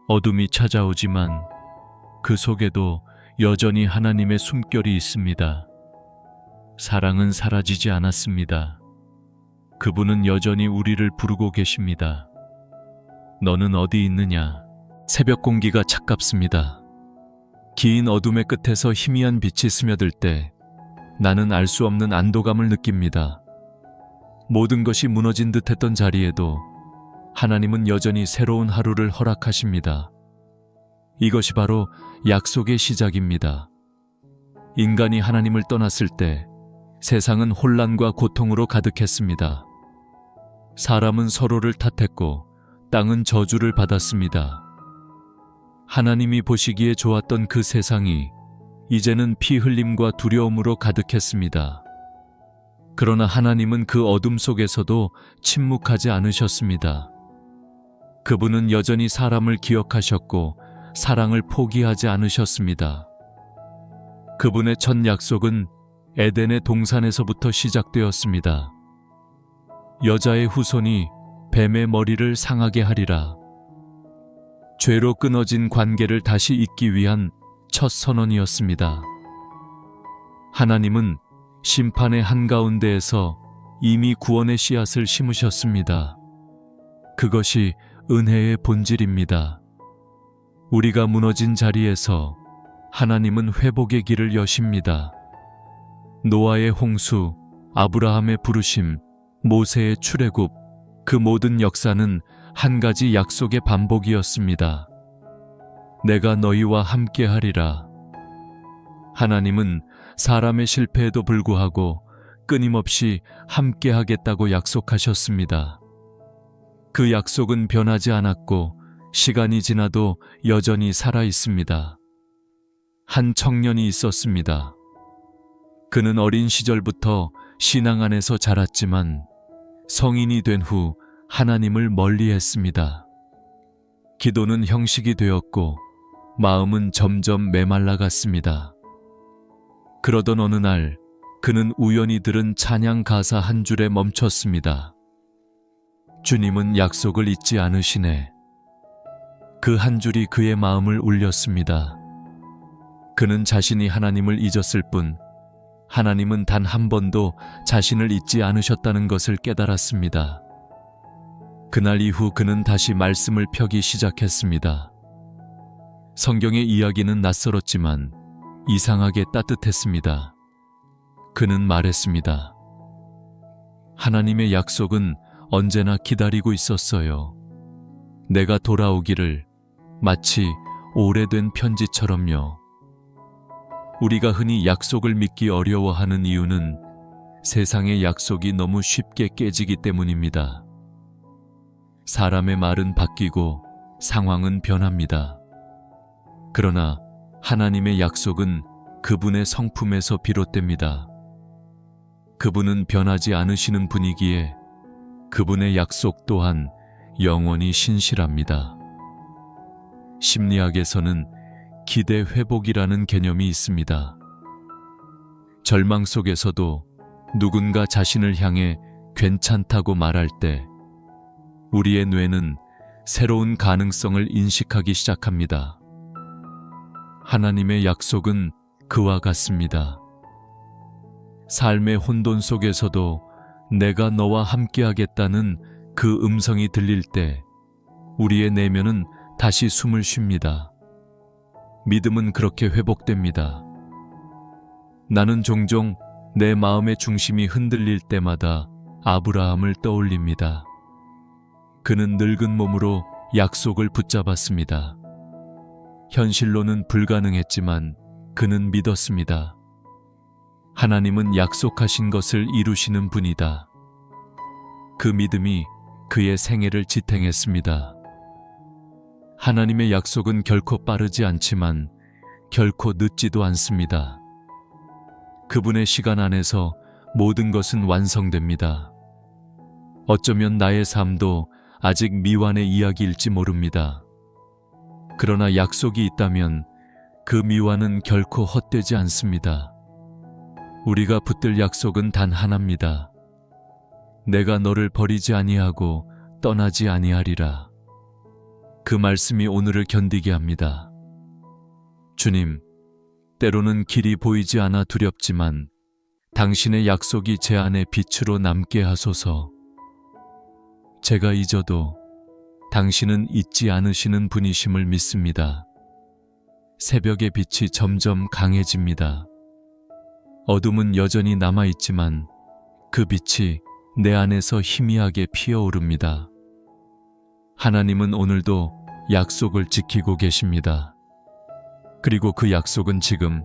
어둠이 찾아오지만 그 속에도 여전히 하나님의 숨결이 있습니다. 사랑은 사라지지 않았습니다. 그분은 여전히 우리를 부르고 계십니다. 너는 어디 있느냐? 새벽 공기가 차갑습니다. 긴 어둠의 끝에서 희미한 빛이 스며들 때 나는 알 수 없는 안도감을 느낍니다. 모든 것이 무너진 듯했던 자리에도 하나님은 여전히 새로운 하루를 허락하십니다. 이것이 바로 약속의 시작입니다. 인간이 하나님을 떠났을 때 세상은 혼란과 고통으로 가득했습니다. 사람은 서로를 탓했고 땅은 저주를 받았습니다. 하나님이 보시기에 좋았던 그 세상이 이제는 피 흘림과 두려움으로 가득했습니다. 그러나 하나님은 그 어둠 속에서도 침묵하지 않으셨습니다. 그분은 여전히 사람을 기억하셨고 사랑을 포기하지 않으셨습니다. 그분의 첫 약속은 에덴의 동산에서부터 시작되었습니다. 여자의 후손이 뱀의 머리를 상하게 하리라. 죄로 끊어진 관계를 다시 잇기 위한 첫 선언이었습니다. 하나님은 심판의 한가운데에서 이미 구원의 씨앗을 심으셨습니다. 그것이 은혜의 본질입니다. 우리가 무너진 자리에서 하나님은 회복의 길을 여십니다. 노아의 홍수, 아브라함의 부르심, 모세의 출애굽, 그 모든 역사는 한 가지 약속의 반복이었습니다. 내가 너희와 함께 하리라. 하나님은 사람의 실패에도 불구하고 끊임없이 함께 하겠다고 약속하셨습니다. 그 약속은 변하지 않았고 시간이 지나도 여전히 살아 있습니다. 한 청년이 있었습니다. 그는 어린 시절부터 신앙 안에서 자랐지만 성인이 된 후 하나님을 멀리했습니다. 기도는 형식이 되었고 마음은 점점 메말라갔습니다. 그러던 어느 날 그는 우연히 들은 찬양 가사 한 줄에 멈췄습니다. 주님은 약속을 잊지 않으시네. 그 한 줄이 그의 마음을 울렸습니다. 그는 자신이 하나님을 잊었을 뿐 하나님은 단 한 번도 자신을 잊지 않으셨다는 것을 깨달았습니다. 그날 이후 그는 다시 말씀을 펴기 시작했습니다. 성경의 이야기는 낯설었지만 이상하게 따뜻했습니다. 그는 말했습니다. 하나님의 약속은 언제나 기다리고 있었어요. 내가 돌아오기를 마치 오래된 편지처럼요. 우리가 흔히 약속을 믿기 어려워하는 이유는 세상의 약속이 너무 쉽게 깨지기 때문입니다. 사람의 말은 바뀌고 상황은 변합니다. 그러나 하나님의 약속은 그분의 성품에서 비롯됩니다. 그분은 변하지 않으시는 분이기에 그분의 약속 또한 영원히 신실합니다. 심리학에서는 기대 회복이라는 개념이 있습니다. 절망 속에서도 누군가 자신을 향해 괜찮다고 말할 때 우리의 뇌는 새로운 가능성을 인식하기 시작합니다. 하나님의 약속은 그와 같습니다. 삶의 혼돈 속에서도 내가 너와 함께하겠다는 그 음성이 들릴 때 우리의 내면은 다시 숨을 쉽니다. 믿음은 그렇게 회복됩니다. 나는 종종 내 마음의 중심이 흔들릴 때마다 아브라함을 떠올립니다. 그는 늙은 몸으로 약속을 붙잡았습니다. 현실로는 불가능했지만 그는 믿었습니다. 하나님은 약속하신 것을 이루시는 분이다. 그 믿음이 그의 생애를 지탱했습니다. 하나님의 약속은 결코 빠르지 않지만 결코 늦지도 않습니다. 그분의 시간 안에서 모든 것은 완성됩니다. 어쩌면 나의 삶도 아직 미완의 이야기일지 모릅니다. 그러나 약속이 있다면 그 미완은 결코 헛되지 않습니다. 우리가 붙들 약속은 단 하나입니다. 내가 너를 버리지 아니하고 떠나지 아니하리라. 그 말씀이 오늘을 견디게 합니다. 주님, 때로는 길이 보이지 않아 두렵지만 당신의 약속이 제 안에 빛으로 남게 하소서. 제가 잊어도 당신은 잊지 않으시는 분이심을 믿습니다. 새벽의 빛이 점점 강해집니다. 어둠은 여전히 남아있지만 그 빛이 내 안에서 희미하게 피어오릅니다. 하나님은 오늘도 약속을 지키고 계십니다. 그리고 그 약속은 지금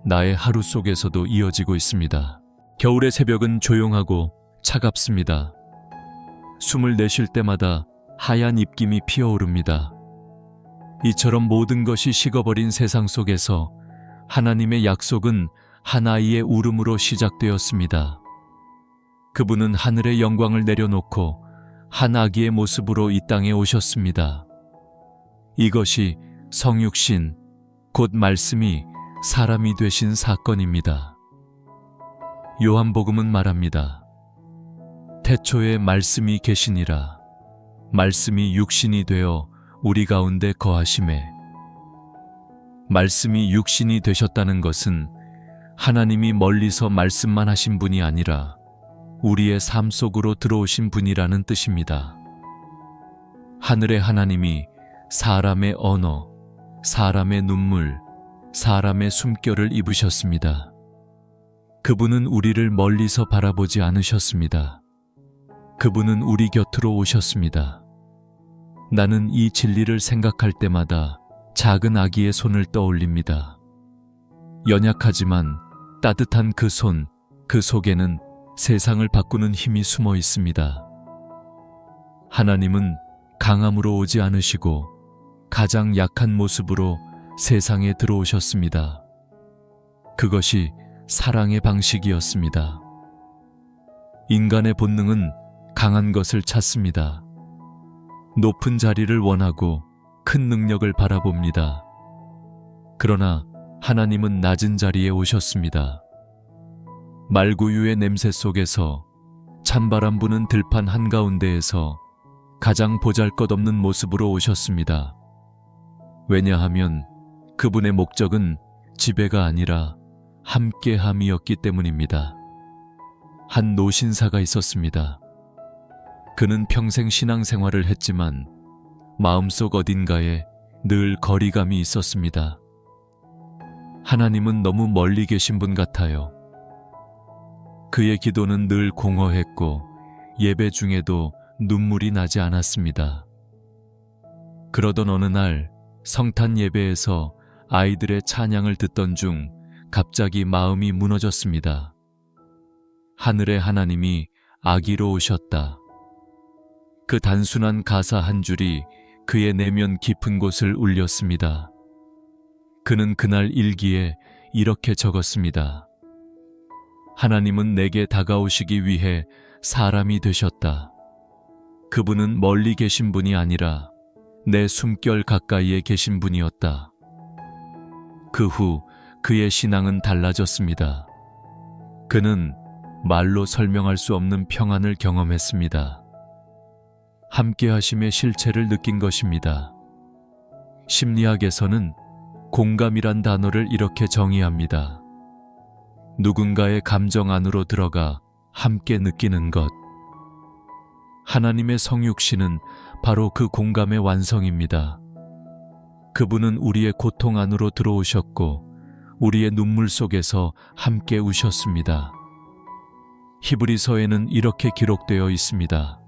나의 하루 속에서도 이어지고 있습니다. 겨울의 새벽은 조용하고 차갑습니다. 숨을 내쉴 때마다 하얀 입김이 피어오릅니다. 이처럼 모든 것이 식어버린 세상 속에서 하나님의 약속은 한 아이의 울음으로 시작되었습니다. 그분은 하늘의 영광을 내려놓고 한 아기의 모습으로 이 땅에 오셨습니다. 이것이 성육신, 곧 말씀이 사람이 되신 사건입니다. 요한복음은 말합니다. 태초에 말씀이 계시니라. 말씀이 육신이 되어 우리 가운데 거하시매. 말씀이 육신이 되셨다는 것은 하나님이 멀리서 말씀만 하신 분이 아니라 우리의 삶 속으로 들어오신 분이라는 뜻입니다. 하늘의 하나님이 사람의 언어, 사람의 눈물, 사람의 숨결을 입으셨습니다. 그분은 우리를 멀리서 바라보지 않으셨습니다. 그분은 우리 곁으로 오셨습니다. 나는 이 진리를 생각할 때마다 작은 아기의 손을 떠올립니다. 연약하지만 따뜻한 그 손, 그 속에는 세상을 바꾸는 힘이 숨어 있습니다. 하나님은 강함으로 오지 않으시고 가장 약한 모습으로 세상에 들어오셨습니다. 그것이 사랑의 방식이었습니다. 인간의 본능은 강한 것을 찾습니다. 높은 자리를 원하고 큰 능력을 바라봅니다. 그러나 하나님은 낮은 자리에 오셨습니다. 말구유의 냄새 속에서 찬바람 부는 들판 한가운데에서 가장 보잘것없는 모습으로 오셨습니다. 왜냐하면 그분의 목적은 지배가 아니라 함께함이었기 때문입니다. 한 노신사가 있었습니다. 그는 평생 신앙생활을 했지만 마음속 어딘가에 늘 거리감이 있었습니다. 하나님은 너무 멀리 계신 분 같아요. 그의 기도는 늘 공허했고 예배 중에도 눈물이 나지 않았습니다. 그러던 어느 날 성탄 예배에서 아이들의 찬양을 듣던 중 갑자기 마음이 무너졌습니다. 하늘의 하나님이 아기로 오셨다. 그 단순한 가사 한 줄이 그의 내면 깊은 곳을 울렸습니다. 그는 그날 일기에 이렇게 적었습니다. 하나님은 내게 다가오시기 위해 사람이 되셨다. 그분은 멀리 계신 분이 아니라 내 숨결 가까이에 계신 분이었다. 그 후 그의 신앙은 달라졌습니다. 그는 말로 설명할 수 없는 평안을 경험했습니다. 함께하심의 실체를 느낀 것입니다. 심리학에서는 공감이란 단어를 이렇게 정의합니다. 누군가의 감정 안으로 들어가 함께 느끼는 것. 하나님의 성육신은 바로 그 공감의 완성입니다. 그분은 우리의 고통 안으로 들어오셨고 우리의 눈물 속에서 함께 우셨습니다. 히브리서에는 이렇게 기록되어 있습니다.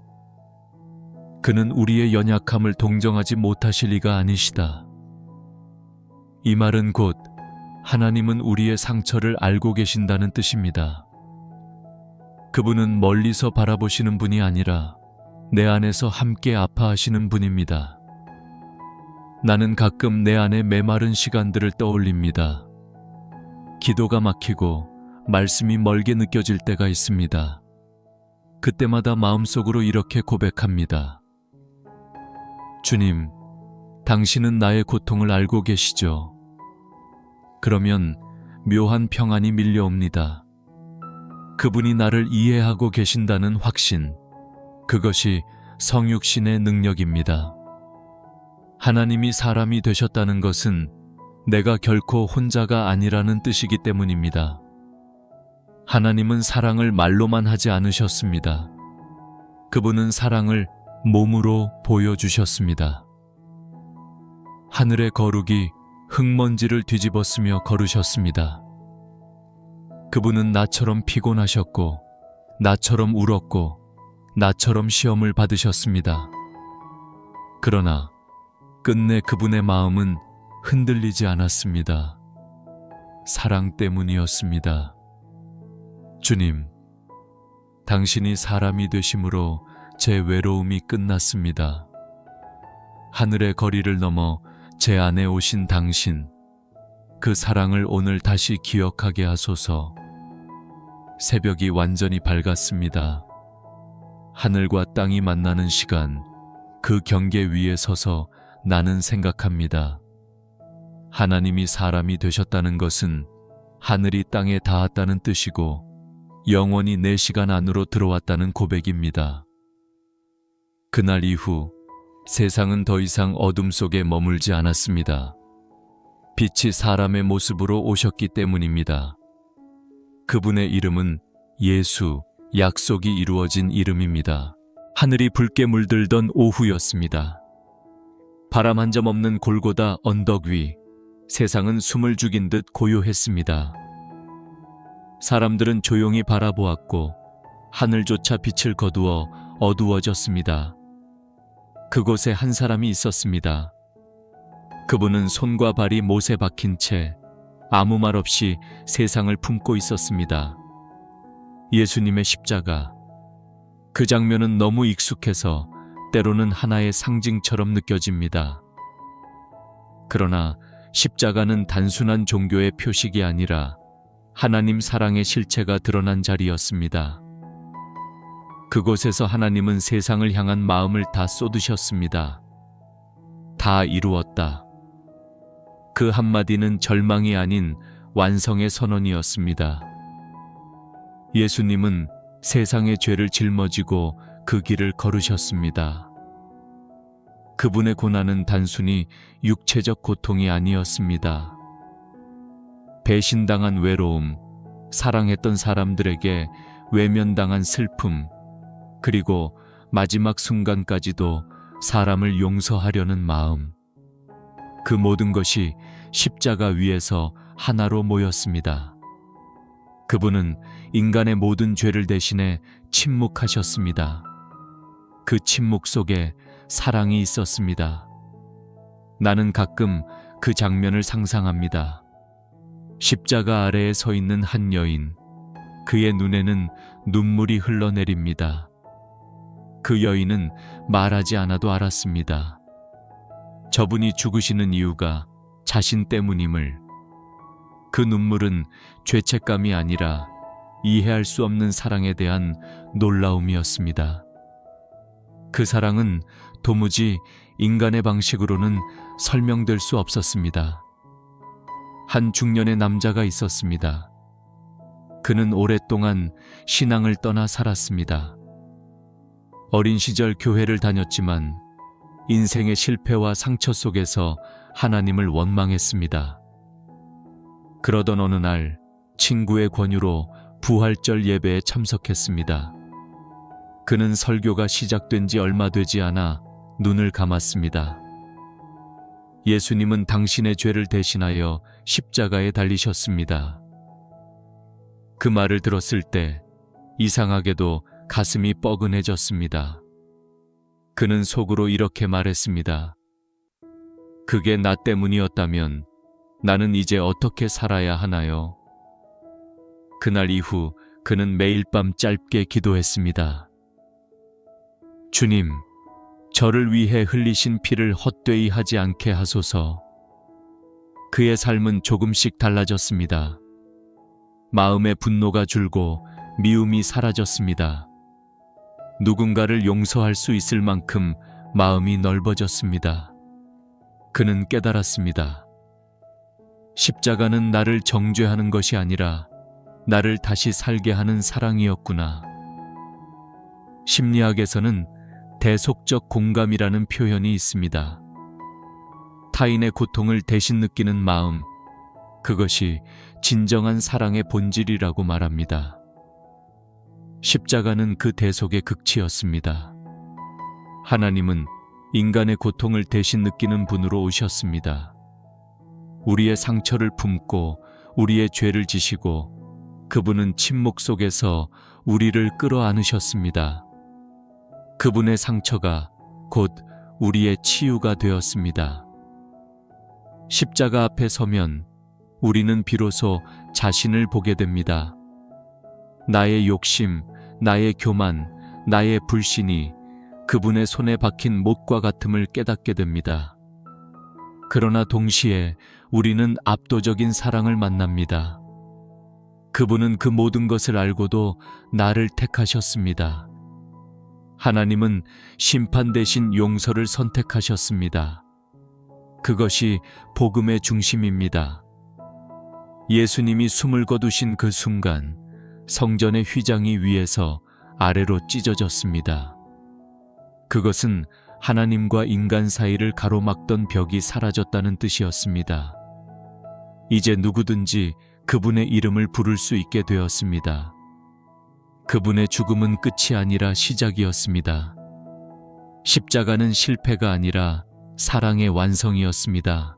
그는 우리의 연약함을 동정하지 못하실 리가 아니시다. 이 말은 곧 하나님은 우리의 상처를 알고 계신다는 뜻입니다. 그분은 멀리서 바라보시는 분이 아니라 내 안에서 함께 아파하시는 분입니다. 나는 가끔 내 안에 메마른 시간들을 떠올립니다. 기도가 막히고 말씀이 멀게 느껴질 때가 있습니다. 그때마다 마음속으로 이렇게 고백합니다. 주님, 당신은 나의 고통을 알고 계시죠? 그러면 묘한 평안이 밀려옵니다. 그분이 나를 이해하고 계신다는 확신, 그것이 성육신의 능력입니다. 하나님이 사람이 되셨다는 것은 내가 결코 혼자가 아니라는 뜻이기 때문입니다. 하나님은 사랑을 말로만 하지 않으셨습니다. 그분은 사랑을 몸으로 보여주셨습니다. 하늘의 거룩이 흙먼지를 뒤집었으며 걸으셨습니다. 그분은 나처럼 피곤하셨고, 나처럼 울었고, 나처럼 시험을 받으셨습니다. 그러나 끝내 그분의 마음은 흔들리지 않았습니다. 사랑 때문이었습니다. 주님, 당신이 사람이 되심으로 제 외로움이 끝났습니다. 하늘의 거리를 넘어 제 안에 오신 당신, 그 사랑을 오늘 다시 기억하게 하소서. 새벽이 완전히 밝았습니다. 하늘과 땅이 만나는 시간, 그 경계 위에 서서 나는 생각합니다. 하나님이 사람이 되셨다는 것은 하늘이 땅에 닿았다는 뜻이고 영원히 내 시간 안으로 들어왔다는 고백입니다. 그날 이후 세상은 더 이상 어둠 속에 머물지 않았습니다. 빛이 사람의 모습으로 오셨기 때문입니다. 그분의 이름은 예수, 약속이 이루어진 이름입니다. 하늘이 붉게 물들던 오후였습니다. 바람 한 점 없는 골고다 언덕 위, 세상은 숨을 죽인 듯 고요했습니다. 사람들은 조용히 바라보았고 하늘조차 빛을 거두어 어두워졌습니다. 그곳에 한 사람이 있었습니다. 그분은 손과 발이 못에 박힌 채 아무 말 없이 세상을 품고 있었습니다. 예수님의 십자가. 그 장면은 너무 익숙해서 때로는 하나의 상징처럼 느껴집니다. 그러나 십자가는 단순한 종교의 표식이 아니라 하나님 사랑의 실체가 드러난 자리였습니다. 그곳에서 하나님은 세상을 향한 마음을 다 쏟으셨습니다. 다 이루었다. 그 한마디는 절망이 아닌 완성의 선언이었습니다. 예수님은 세상의 죄를 짊어지고 그 길을 걸으셨습니다. 그분의 고난은 단순히 육체적 고통이 아니었습니다. 배신당한 외로움, 사랑했던 사람들에게 외면당한 슬픔, 그리고 마지막 순간까지도 사람을 용서하려는 마음. 그 모든 것이 십자가 위에서 하나로 모였습니다. 그분은 인간의 모든 죄를 대신해 침묵하셨습니다. 그 침묵 속에 사랑이 있었습니다. 나는 가끔 그 장면을 상상합니다. 십자가 아래에 서 있는 한 여인, 그의 눈에는 눈물이 흘러내립니다. 그 여인은 말하지 않아도 알았습니다. 저분이 죽으시는 이유가 자신 때문임을. 그 눈물은 죄책감이 아니라 이해할 수 없는 사랑에 대한 놀라움이었습니다. 그 사랑은 도무지 인간의 방식으로는 설명될 수 없었습니다. 한 중년의 남자가 있었습니다. 그는 오랫동안 신앙을 떠나 살았습니다. 어린 시절 교회를 다녔지만 인생의 실패와 상처 속에서 하나님을 원망했습니다. 그러던 어느 날 친구의 권유로 부활절 예배에 참석했습니다. 그는 설교가 시작된 지 얼마 되지 않아 눈을 감았습니다. 예수님은 당신의 죄를 대신하여 십자가에 달리셨습니다. 그 말을 들었을 때 이상하게도 가슴이 뻐근해졌습니다. 그는 속으로 이렇게 말했습니다. 그게 나 때문이었다면 나는 이제 어떻게 살아야 하나요? 그날 이후 그는 매일 밤 짧게 기도했습니다. 주님, 저를 위해 흘리신 피를 헛되이 하지 않게 하소서. 그의 삶은 조금씩 달라졌습니다. 마음의 분노가 줄고 미움이 사라졌습니다. 누군가를 용서할 수 있을 만큼 마음이 넓어졌습니다. 그는 깨달았습니다. 십자가는 나를 정죄하는 것이 아니라 나를 다시 살게 하는 사랑이었구나. 심리학에서는 대속적 공감이라는 표현이 있습니다. 타인의 고통을 대신 느끼는 마음, 그것이 진정한 사랑의 본질이라고 말합니다. 십자가는 그 대속의 극치였습니다. 하나님은 인간의 고통을 대신 느끼는 분으로 오셨습니다. 우리의 상처를 품고 우리의 죄를 지시고 그분은 침묵 속에서 우리를 끌어안으셨습니다. 그분의 상처가 곧 우리의 치유가 되었습니다. 십자가 앞에 서면 우리는 비로소 자신을 보게 됩니다. 나의 욕심, 나의 교만, 나의 불신이 그분의 손에 박힌 못과 같음을 깨닫게 됩니다. 그러나 동시에 우리는 압도적인 사랑을 만납니다. 그분은 그 모든 것을 알고도 나를 택하셨습니다. 하나님은 심판 대신 용서를 선택하셨습니다. 그것이 복음의 중심입니다. 예수님이 숨을 거두신 그 순간 성전의 휘장이 위에서 아래로 찢어졌습니다. 그것은 하나님과 인간 사이를 가로막던 벽이 사라졌다는 뜻이었습니다. 이제 누구든지 그분의 이름을 부를 수 있게 되었습니다. 그분의 죽음은 끝이 아니라 시작이었습니다. 십자가는 실패가 아니라 사랑의 완성이었습니다.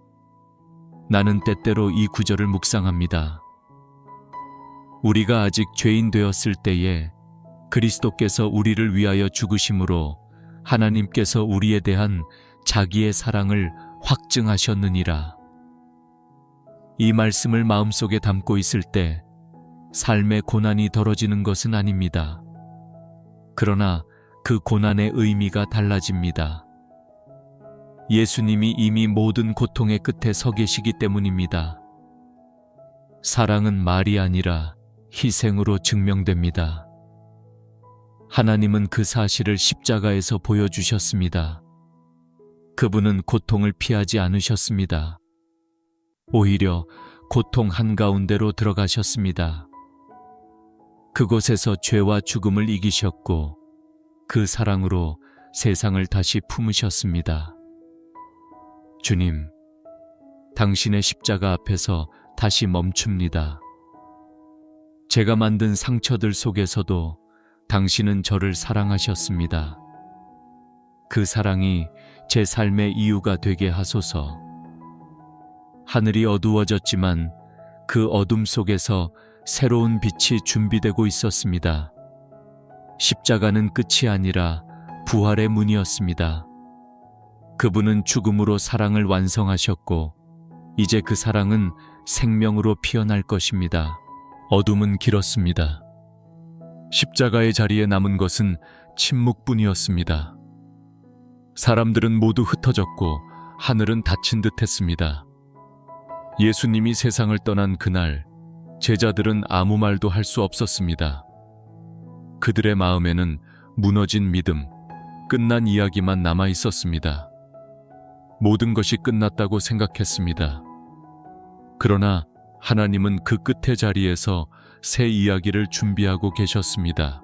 나는 때때로 이 구절을 묵상합니다. 우리가 아직 죄인 되었을 때에 그리스도께서 우리를 위하여 죽으심으로 하나님께서 우리에 대한 자기의 사랑을 확증하셨느니라. 이 말씀을 마음속에 담고 있을 때 삶의 고난이 덜어지는 것은 아닙니다. 그러나 그 고난의 의미가 달라집니다. 예수님이 이미 모든 고통의 끝에 서 계시기 때문입니다. 사랑은 말이 아니라 희생으로 증명됩니다. 하나님은 그 사실을 십자가에서 보여주셨습니다. 그분은 고통을 피하지 않으셨습니다. 오히려 고통 한가운데로 들어가셨습니다. 그곳에서 죄와 죽음을 이기셨고 그 사랑으로 세상을 다시 품으셨습니다. 주님, 당신의 십자가 앞에서 다시 멈춥니다. 제가 만든 상처들 속에서도 당신은 저를 사랑하셨습니다. 그 사랑이 제 삶의 이유가 되게 하소서. 하늘이 어두워졌지만 그 어둠 속에서 새로운 빛이 준비되고 있었습니다. 십자가는 끝이 아니라 부활의 문이었습니다. 그분은 죽음으로 사랑을 완성하셨고 이제 그 사랑은 생명으로 피어날 것입니다. 어둠은 길었습니다. 십자가의 자리에 남은 것은 침묵뿐이었습니다. 사람들은 모두 흩어졌고 하늘은 닫힌 듯했습니다. 예수님이 세상을 떠난 그날, 제자들은 아무 말도 할 수 없었습니다. 그들의 마음에는 무너진 믿음, 끝난 이야기만 남아 있었습니다. 모든 것이 끝났다고 생각했습니다. 그러나 하나님은 그 끝의 자리에서 새 이야기를 준비하고 계셨습니다.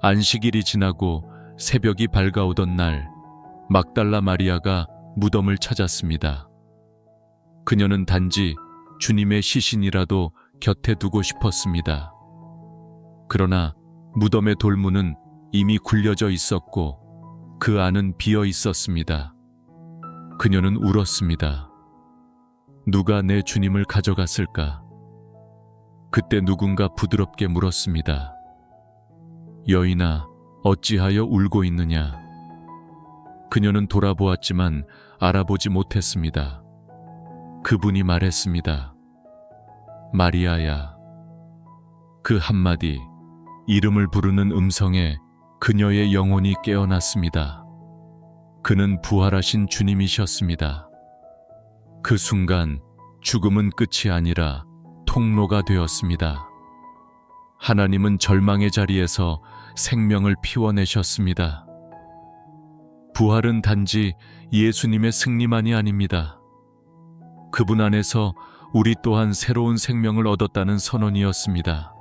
안식일이 지나고 새벽이 밝아오던 날, 막달라 마리아가 무덤을 찾았습니다. 그녀는 단지 주님의 시신이라도 곁에 두고 싶었습니다. 그러나 무덤의 돌문은 이미 굴려져 있었고 그 안은 비어 있었습니다. 그녀는 울었습니다. 누가 내 주님을 가져갔을까? 그때 누군가 부드럽게 물었습니다. 여인아, 어찌하여 울고 있느냐? 그녀는 돌아보았지만 알아보지 못했습니다. 그분이 말했습니다. 마리아야. 그 한마디, 이름을 부르는 음성에 그녀의 영혼이 깨어났습니다. 그는 부활하신 주님이셨습니다. 그 순간 죽음은 끝이 아니라 통로가 되었습니다. 하나님은 절망의 자리에서 생명을 피워내셨습니다. 부활은 단지 예수님의 승리만이 아닙니다. 그분 안에서 우리 또한 새로운 생명을 얻었다는 선언이었습니다.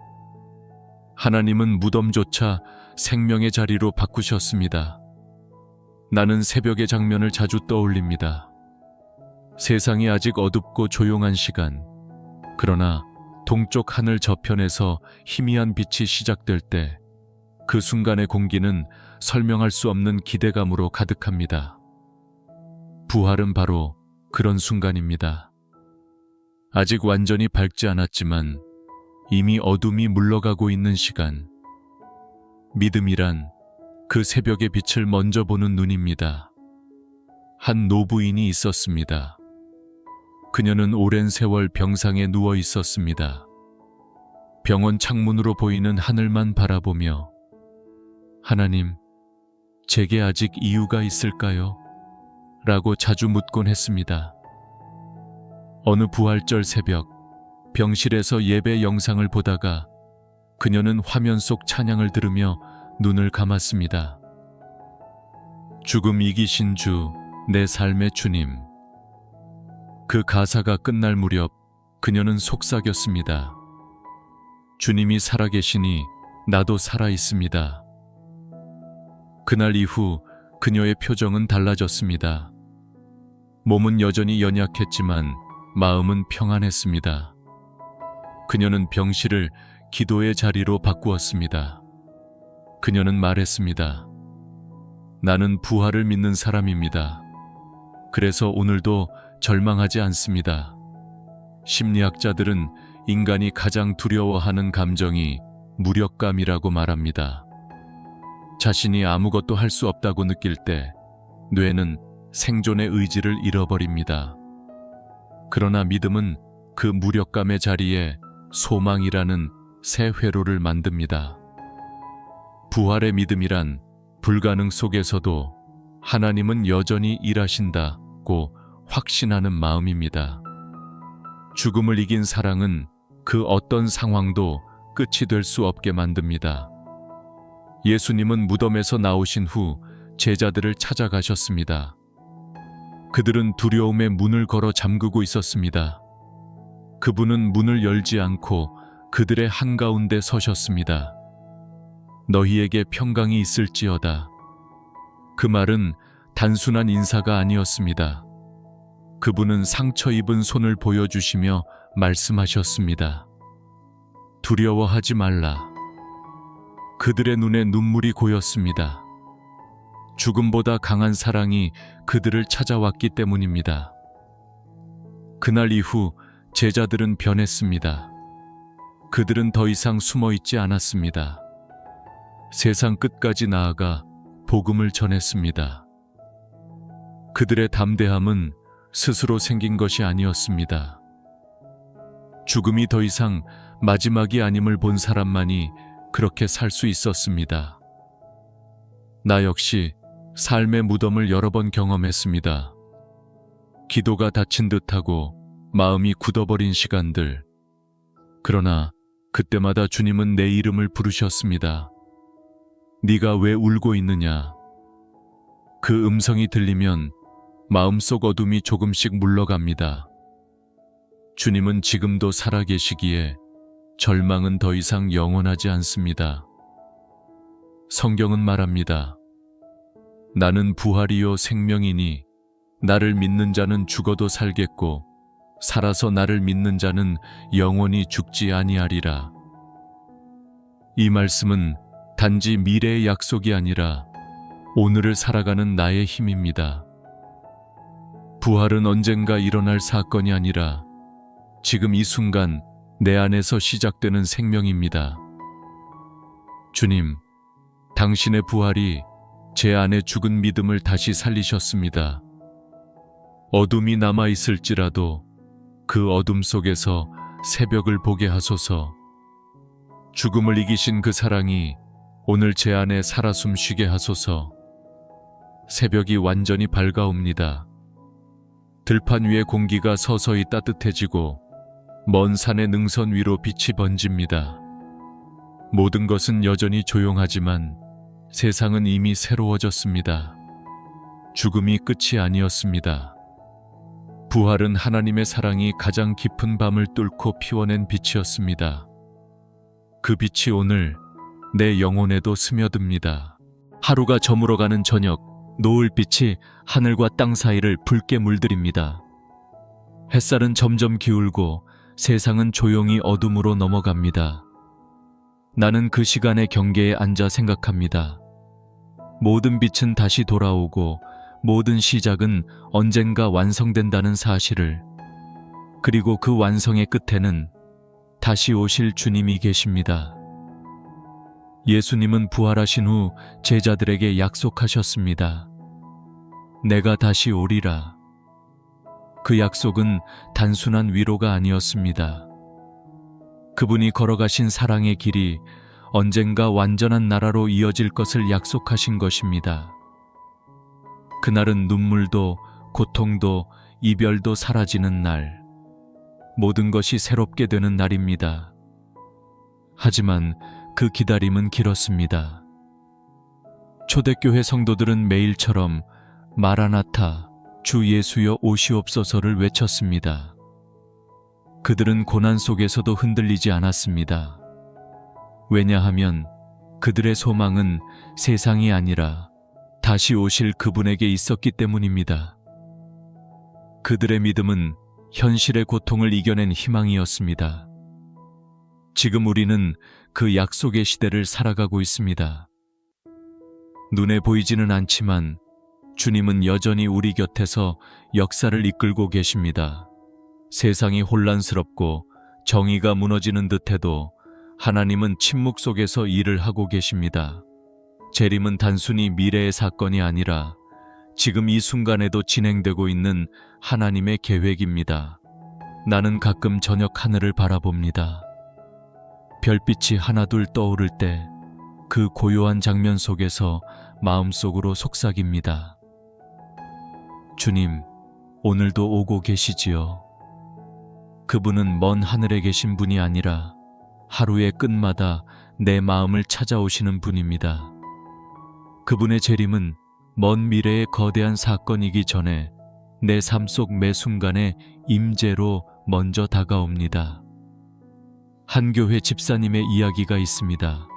하나님은 무덤조차 생명의 자리로 바꾸셨습니다. 나는 새벽의 장면을 자주 떠올립니다. 세상이 아직 어둡고 조용한 시간, 그러나 동쪽 하늘 저편에서 희미한 빛이 시작될 때 그 순간의 공기는 설명할 수 없는 기대감으로 가득합니다. 부활은 바로 그런 순간입니다. 아직 완전히 밝지 않았지만 이미 어둠이 물러가고 있는 시간. 믿음이란 그 새벽의 빛을 먼저 보는 눈입니다. 한 노부인이 있었습니다. 그녀는 오랜 세월 병상에 누워 있었습니다. 병원 창문으로 보이는 하늘만 바라보며 하나님, 제게 아직 이유가 있을까요? 라고 자주 묻곤 했습니다. 어느 부활절 새벽, 병실에서 예배 영상을 보다가 그녀는 화면 속 찬양을 들으며 눈을 감았습니다. 죽음 이기신 주, 내 삶의 주님. 그 가사가 끝날 무렵 그녀는 속삭였습니다. 주님이 살아계시니 나도 살아있습니다. 그날 이후 그녀의 표정은 달라졌습니다. 몸은 여전히 연약했지만 마음은 평안했습니다. 그녀는 병실을 기도의 자리로 바꾸었습니다. 그녀는 말했습니다. 나는 부활을 믿는 사람입니다. 그래서 오늘도 절망하지 않습니다. 심리학자들은 인간이 가장 두려워하는 감정이 무력감이라고 말합니다. 자신이 아무것도 할 수 없다고 느낄 때 뇌는 생존의 의지를 잃어버립니다. 그러나 믿음은 그 무력감의 자리에 소망이라는 새 회로를 만듭니다. 부활의 믿음이란 불가능 속에서도 하나님은 여전히 일하신다고 확신하는 마음입니다. 죽음을 이긴 사랑은 그 어떤 상황도 끝이 될 수 없게 만듭니다. 예수님은 무덤에서 나오신 후 제자들을 찾아가셨습니다. 그들은 두려움에 문을 걸어 잠그고 있었습니다. 그분은 문을 열지 않고 그들의 한가운데 서셨습니다. 너희에게 평강이 있을지어다. 그 말은 단순한 인사가 아니었습니다. 그분은 상처 입은 손을 보여주시며 말씀하셨습니다. 두려워하지 말라. 그들의 눈에 눈물이 고였습니다. 죽음보다 강한 사랑이 그들을 찾아왔기 때문입니다. 그날 이후 제자들은 변했습니다. 그들은 더 이상 숨어 있지 않았습니다. 세상 끝까지 나아가 복음을 전했습니다. 그들의 담대함은 스스로 생긴 것이 아니었습니다. 죽음이 더 이상 마지막이 아님을 본 사람만이 그렇게 살 수 있었습니다. 나 역시 삶의 무덤을 여러 번 경험했습니다. 기도가 닫힌 듯하고 마음이 굳어버린 시간들. 그러나 그때마다 주님은 내 이름을 부르셨습니다. 네가 왜 울고 있느냐? 그 음성이 들리면 마음속 어둠이 조금씩 물러갑니다. 주님은 지금도 살아계시기에 절망은 더 이상 영원하지 않습니다. 성경은 말합니다. 나는 부활이요 생명이니 나를 믿는 자는 죽어도 살겠고 살아서 나를 믿는 자는 영원히 죽지 아니하리라. 이 말씀은 단지 미래의 약속이 아니라 오늘을 살아가는 나의 힘입니다. 부활은 언젠가 일어날 사건이 아니라 지금 이 순간 내 안에서 시작되는 생명입니다. 주님, 당신의 부활이 제 안에 죽은 믿음을 다시 살리셨습니다. 어둠이 남아있을지라도 그 어둠 속에서 새벽을 보게 하소서. 죽음을 이기신 그 사랑이 오늘 제 안에 살아 숨쉬게 하소서. 새벽이 완전히 밝아옵니다. 들판 위의 공기가 서서히 따뜻해지고 먼 산의 능선 위로 빛이 번집니다. 모든 것은 여전히 조용하지만 세상은 이미 새로워졌습니다. 죽음이 끝이 아니었습니다. 부활은 하나님의 사랑이 가장 깊은 밤을 뚫고 피워낸 빛이었습니다. 그 빛이 오늘 내 영혼에도 스며듭니다. 하루가 저물어가는 저녁, 노을빛이 하늘과 땅 사이를 붉게 물들입니다. 햇살은 점점 기울고 세상은 조용히 어둠으로 넘어갑니다. 나는 그 시간의 경계에 앉아 생각합니다. 모든 빛은 다시 돌아오고 모든 시작은 언젠가 완성된다는 사실을, 그리고 그 완성의 끝에는 다시 오실 주님이 계십니다. 예수님은 부활하신 후 제자들에게 약속하셨습니다. 내가 다시 오리라. 그 약속은 단순한 위로가 아니었습니다. 그분이 걸어가신 사랑의 길이 언젠가 완전한 나라로 이어질 것을 약속하신 것입니다. 그날은 눈물도 고통도 이별도 사라지는 날, 모든 것이 새롭게 되는 날입니다. 하지만 그 기다림은 길었습니다. 초대교회 성도들은 매일처럼 마라나타, 주 예수여 오시옵소서를 외쳤습니다. 그들은 고난 속에서도 흔들리지 않았습니다. 왜냐하면 그들의 소망은 세상이 아니라 다시 오실 그분에게 있었기 때문입니다. 그들의 믿음은 현실의 고통을 이겨낸 희망이었습니다. 지금 우리는 그 약속의 시대를 살아가고 있습니다. 눈에 보이지는 않지만 주님은 여전히 우리 곁에서 역사를 이끌고 계십니다. 세상이 혼란스럽고 정의가 무너지는 듯해도 하나님은 침묵 속에서 일을 하고 계십니다. 재림은 단순히 미래의 사건이 아니라 지금 이 순간에도 진행되고 있는 하나님의 계획입니다. 나는 가끔 저녁 하늘을 바라봅니다. 별빛이 하나둘 떠오를 때 그 고요한 장면 속에서 마음속으로 속삭입니다. 주님, 오늘도 오고 계시지요. 그분은 먼 하늘에 계신 분이 아니라 하루의 끝마다 내 마음을 찾아오시는 분입니다. 그분의 재림은 먼 미래의 거대한 사건이기 전에 내 삶 속 매 순간에 임재로 먼저 다가옵니다. 한 교회 집사님의 이야기가 있습니다.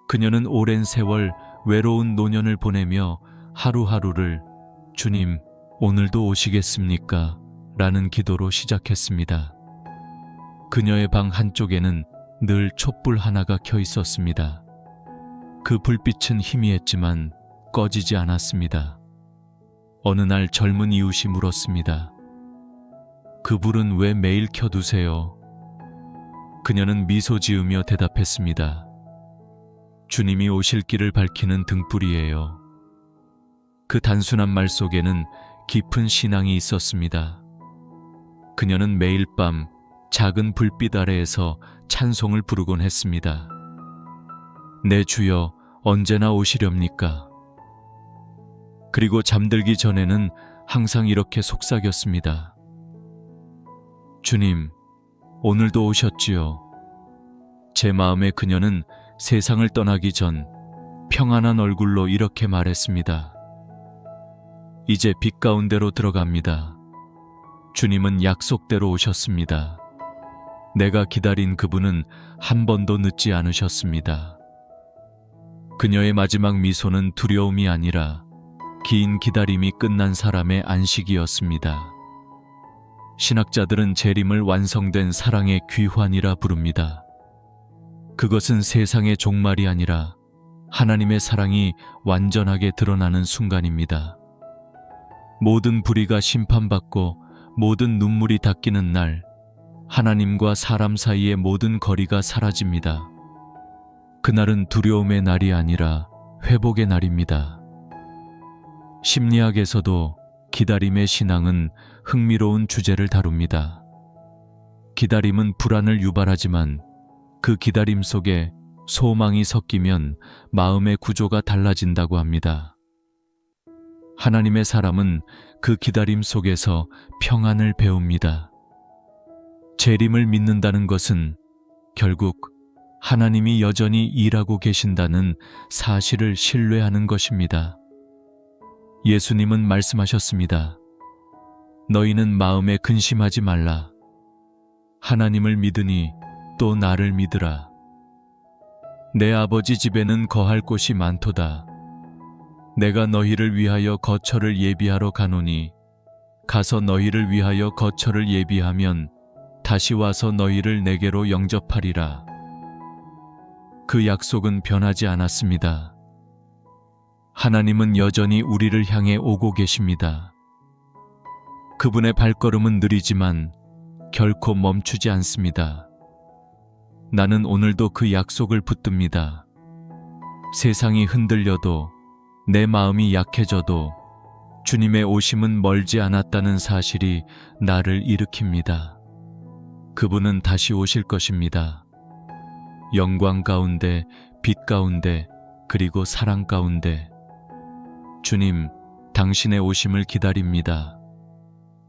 그녀는 오랜 세월 외로운 노년을 보내며 하루하루를 주님, 오늘도 오시겠습니까? 라는 기도로 시작했습니다. 그녀의 방 한쪽에는 늘 촛불 하나가 켜 있었습니다. 그 불빛은 희미했지만 꺼지지 않았습니다. 어느 날 젊은 이웃이 물었습니다. 그 불은 왜 매일 켜두세요? 그녀는 미소 지으며 대답했습니다. 주님이 오실 길을 밝히는 등불이에요. 그 단순한 말 속에는 깊은 신앙이 있었습니다. 그녀는 매일 밤 작은 불빛 아래에서 찬송을 부르곤 했습니다. 내 주여, 언제나 오시렵니까? 그리고 잠들기 전에는 항상 이렇게 속삭였습니다. 주님, 오늘도 오셨지요. 제 마음에 그녀는 세상을 떠나기 전 평안한 얼굴로 이렇게 말했습니다. 이제 빛 가운데로 들어갑니다. 주님은 약속대로 오셨습니다. 내가 기다린 그분은 한 번도 늦지 않으셨습니다. 그녀의 마지막 미소는 두려움이 아니라 긴 기다림이 끝난 사람의 안식이었습니다. 신학자들은 재림을 완성된 사랑의 귀환이라 부릅니다. 그것은 세상의 종말이 아니라 하나님의 사랑이 완전하게 드러나는 순간입니다. 모든 불의가 심판받고 모든 눈물이 닦이는 날, 하나님과 사람 사이의 모든 거리가 사라집니다. 그날은 두려움의 날이 아니라 회복의 날입니다. 심리학에서도 기다림의 신앙은 흥미로운 주제를 다룹니다. 기다림은 불안을 유발하지만 그 기다림 속에 소망이 섞이면 마음의 구조가 달라진다고 합니다. 하나님의 사람은 그 기다림 속에서 평안을 배웁니다. 재림을 믿는다는 것은 결국 하나님이 여전히 일하고 계신다는 사실을 신뢰하는 것입니다. 예수님은 말씀하셨습니다. 너희는 마음에 근심하지 말라. 하나님을 믿으니 또 나를 믿으라. 내 아버지 집에는 거할 곳이 많도다. 내가 너희를 위하여 거처를 예비하러 가노니 가서 너희를 위하여 거처를 예비하면 다시 와서 너희를 내게로 영접하리라. 그 약속은 변하지 않았습니다. 하나님은 여전히 우리를 향해 오고 계십니다. 그분의 발걸음은 느리지만 결코 멈추지 않습니다. 나는 오늘도 그 약속을 붙듭니다. 세상이 흔들려도 내 마음이 약해져도 주님의 오심은 멀지 않았다는 사실이 나를 일으킵니다. 그분은 다시 오실 것입니다. 영광 가운데, 빛 가운데, 그리고 사랑 가운데. 주님, 당신의 오심을 기다립니다.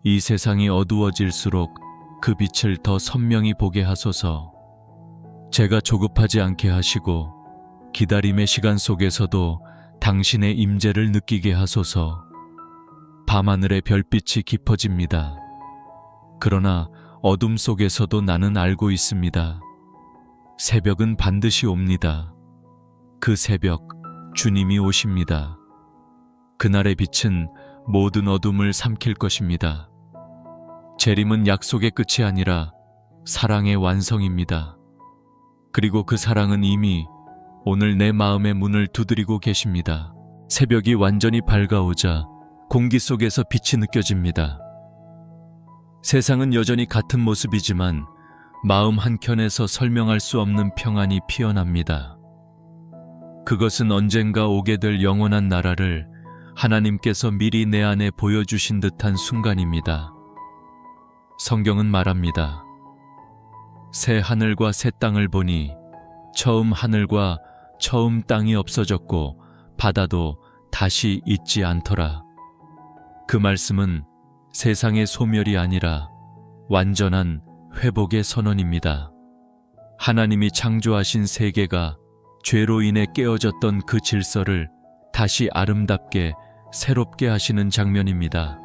이 세상이 어두워질수록 그 빛을 더 선명히 보게 하소서. 제가 조급하지 않게 하시고 기다림의 시간 속에서도 당신의 임재를 느끼게 하소서. 밤하늘의 별빛이 깊어집니다. 그러나 어둠 속에서도 나는 알고 있습니다. 새벽은 반드시 옵니다. 그 새벽, 주님이 오십니다. 그날의 빛은 모든 어둠을 삼킬 것입니다. 재림은 약속의 끝이 아니라 사랑의 완성입니다. 그리고 그 사랑은 이미 오늘 내 마음의 문을 두드리고 계십니다. 새벽이 완전히 밝아오자 공기 속에서 빛이 느껴집니다. 세상은 여전히 같은 모습이지만 마음 한켠에서 설명할 수 없는 평안이 피어납니다. 그것은 언젠가 오게 될 영원한 나라를 하나님께서 미리 내 안에 보여주신 듯한 순간입니다. 성경은 말합니다. 새 하늘과 새 땅을 보니 처음 하늘과 처음 땅이 없어졌고 바다도 다시 있지 않더라. 그 말씀은 세상의 소멸이 아니라 완전한 회복의 선언입니다. 하나님이 창조하신 세계가 죄로 인해 깨어졌던 그 질서를 다시 아름답게 새롭게 하시는 장면입니다.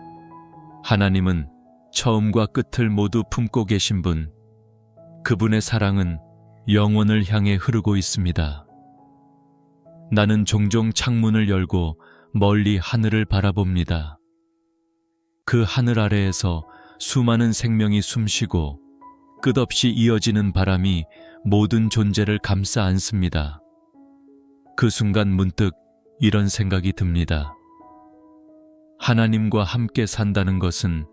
하나님은 처음과 끝을 모두 품고 계신 분, 그분의 사랑은 영원을 향해 흐르고 있습니다. 나는 종종 창문을 열고 멀리 하늘을 바라봅니다. 그 하늘 아래에서 수많은 생명이 숨쉬고 끝없이 이어지는 바람이 모든 존재를 감싸 안습니다. 그 순간 문득 이런 생각이 듭니다. 하나님과 함께 산다는 것은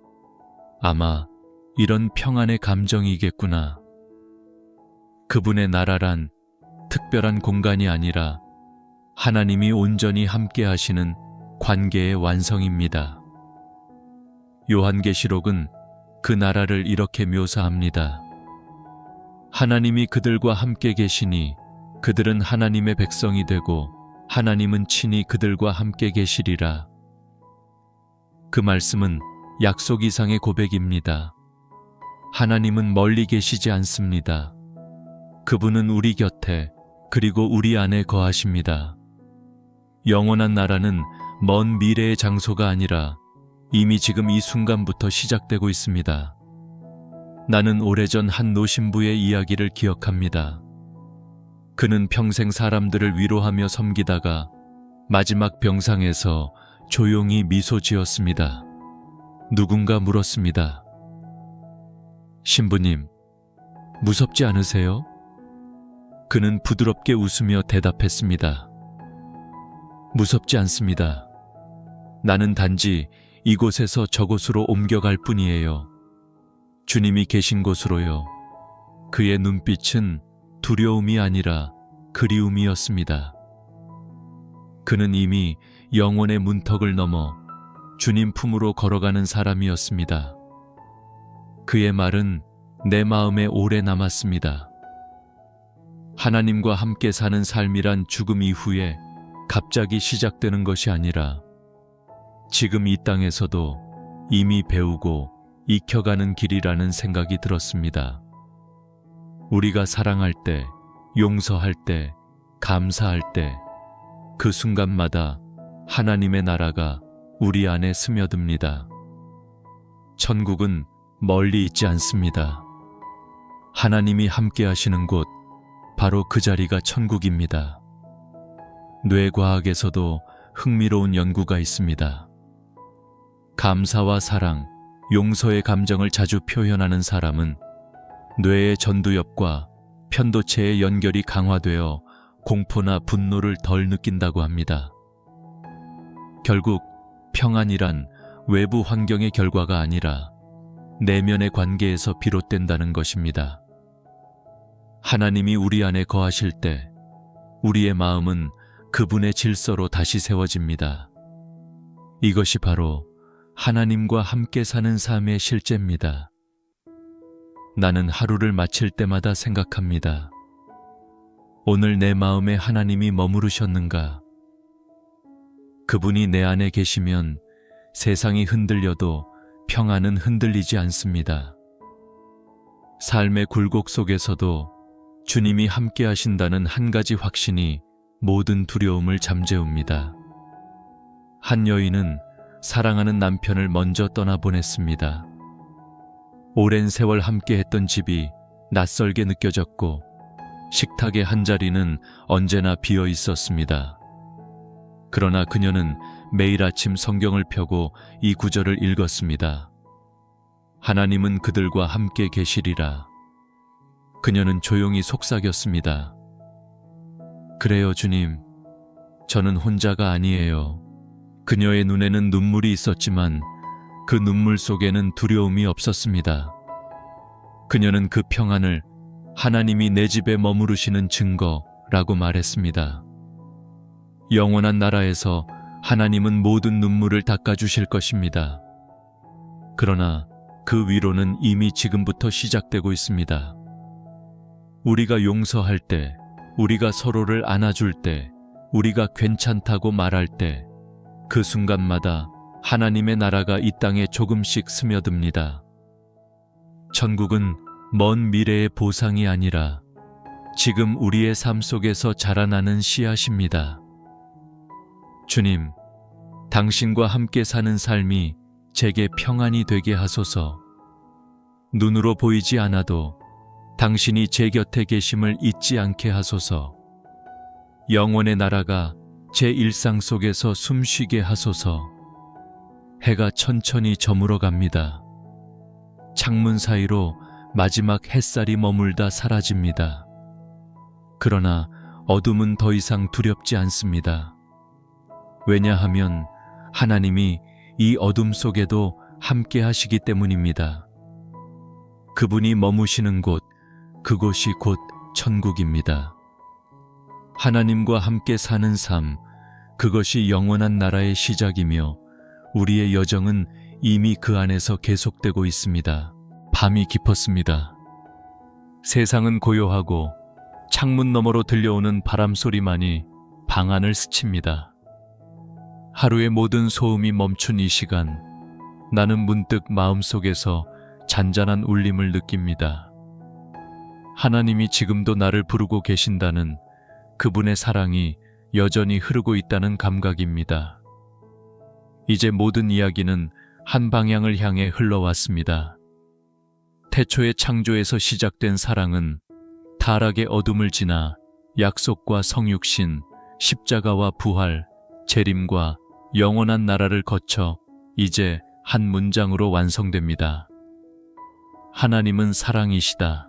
아마 이런 평안의 감정이겠구나. 그분의 나라란 특별한 공간이 아니라 하나님이 온전히 함께 하시는 관계의 완성입니다. 요한계시록은 그 나라를 이렇게 묘사합니다. 하나님이 그들과 함께 계시니 그들은 하나님의 백성이 되고 하나님은 친히 그들과 함께 계시리라. 그 말씀은 약속 이상의 고백입니다. 하나님은 멀리 계시지 않습니다. 그분은 우리 곁에 그리고 우리 안에 거하십니다. 영원한 나라는 먼 미래의 장소가 아니라 이미 지금 이 순간부터 시작되고 있습니다. 나는 오래전 한 노신부의 이야기를 기억합니다. 그는 평생 사람들을 위로하며 섬기다가 마지막 병상에서 조용히 미소 지었습니다. 누군가 물었습니다. 신부님, 무섭지 않으세요? 그는 부드럽게 웃으며 대답했습니다. 무섭지 않습니다. 나는 단지 이곳에서 저곳으로 옮겨갈 뿐이에요. 주님이 계신 곳으로요. 그의 눈빛은 두려움이 아니라 그리움이었습니다. 그는 이미 영혼의 문턱을 넘어 주님 품으로 걸어가는 사람이었습니다. 그의 말은 내 마음에 오래 남았습니다. 하나님과 함께 사는 삶이란 죽음 이후에 갑자기 시작되는 것이 아니라 지금 이 땅에서도 이미 배우고 익혀가는 길이라는 생각이 들었습니다. 우리가 사랑할 때, 용서할 때, 감사할 때, 그 순간마다 하나님의 나라가 우리 안에 스며듭니다. 천국은 멀리 있지 않습니다. 하나님이 함께 하시는 곳, 바로 그 자리가 천국입니다. 뇌과학에서도 흥미로운 연구가 있습니다. 감사와 사랑, 용서의 감정을 자주 표현하는 사람은 뇌의 전두엽과 편도체의 연결이 강화되어 공포나 분노를 덜 느낀다고 합니다. 결국 평안이란 외부 환경의 결과가 아니라 내면의 관계에서 비롯된다는 것입니다. 하나님이 우리 안에 거하실 때 우리의 마음은 그분의 질서로 다시 세워집니다. 이것이 바로 하나님과 함께 사는 삶의 실제입니다. 나는 하루를 마칠 때마다 생각합니다. 오늘 내 마음에 하나님이 머무르셨는가? 그분이 내 안에 계시면 세상이 흔들려도 평안은 흔들리지 않습니다. 삶의 굴곡 속에서도 주님이 함께 하신다는 한 가지 확신이 모든 두려움을 잠재웁니다. 한 여인은 사랑하는 남편을 먼저 떠나보냈습니다. 오랜 세월 함께했던 집이 낯설게 느껴졌고 식탁의 한 자리는 언제나 비어 있었습니다. 그러나 그녀는 매일 아침 성경을 펴고 이 구절을 읽었습니다. 하나님은 그들과 함께 계시리라. 그녀는 조용히 속삭였습니다. 그래요, 주님. 저는 혼자가 아니에요. 그녀의 눈에는 눈물이 있었지만 그 눈물 속에는 두려움이 없었습니다. 그녀는 그 평안을 하나님이 내 집에 머무르시는 증거라고 말했습니다. 영원한 나라에서 하나님은 모든 눈물을 닦아주실 것입니다. 그러나 그 위로는 이미 지금부터 시작되고 있습니다. 우리가 용서할 때, 우리가 서로를 안아줄 때, 우리가 괜찮다고 말할 때, 그 순간마다 하나님의 나라가 이 땅에 조금씩 스며듭니다. 천국은 먼 미래의 보상이 아니라 지금 우리의 삶 속에서 자라나는 씨앗입니다. 주님, 당신과 함께 사는 삶이 제게 평안이 되게 하소서. 눈으로 보이지 않아도 당신이 제 곁에 계심을 잊지 않게 하소서. 영원의 나라가 제 일상 속에서 숨쉬게 하소서. 해가 천천히 저물어 갑니다. 창문 사이로 마지막 햇살이 머물다 사라집니다. 그러나 어둠은 더 이상 두렵지 않습니다. 왜냐하면 하나님이 이 어둠 속에도 함께 하시기 때문입니다. 그분이 머무시는 곳, 그곳이 곧 천국입니다. 하나님과 함께 사는 삶, 그것이 영원한 나라의 시작이며 우리의 여정은 이미 그 안에서 계속되고 있습니다. 밤이 깊었습니다. 세상은 고요하고 창문 너머로 들려오는 바람 소리만이 방 안을 스칩니다. 하루의 모든 소음이 멈춘 이 시간, 나는 문득 마음속에서 잔잔한 울림을 느낍니다. 하나님이 지금도 나를 부르고 계신다는 그분의 사랑이 여전히 흐르고 있다는 감각입니다. 이제 모든 이야기는 한 방향을 향해 흘러왔습니다. 태초의 창조에서 시작된 사랑은 타락의 어둠을 지나 약속과 성육신, 십자가와 부활, 재림과 영원한 나라를 거쳐 이제 한 문장으로 완성됩니다. 하나님은 사랑이시다.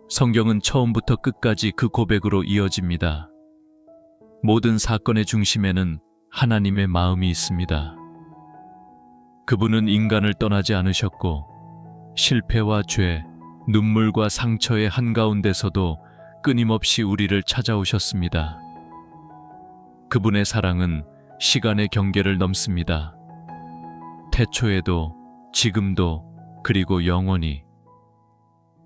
성경은 처음부터 끝까지 그 고백으로 이어집니다. 모든 사건의 중심에는 하나님의 마음이 있습니다. 그분은 인간을 떠나지 않으셨고 실패와 죄, 눈물과 상처의 한가운데서도 끊임없이 우리를 찾아오셨습니다. 그분의 사랑은 시간의 경계를 넘습니다. 태초에도, 지금도, 그리고 영원히.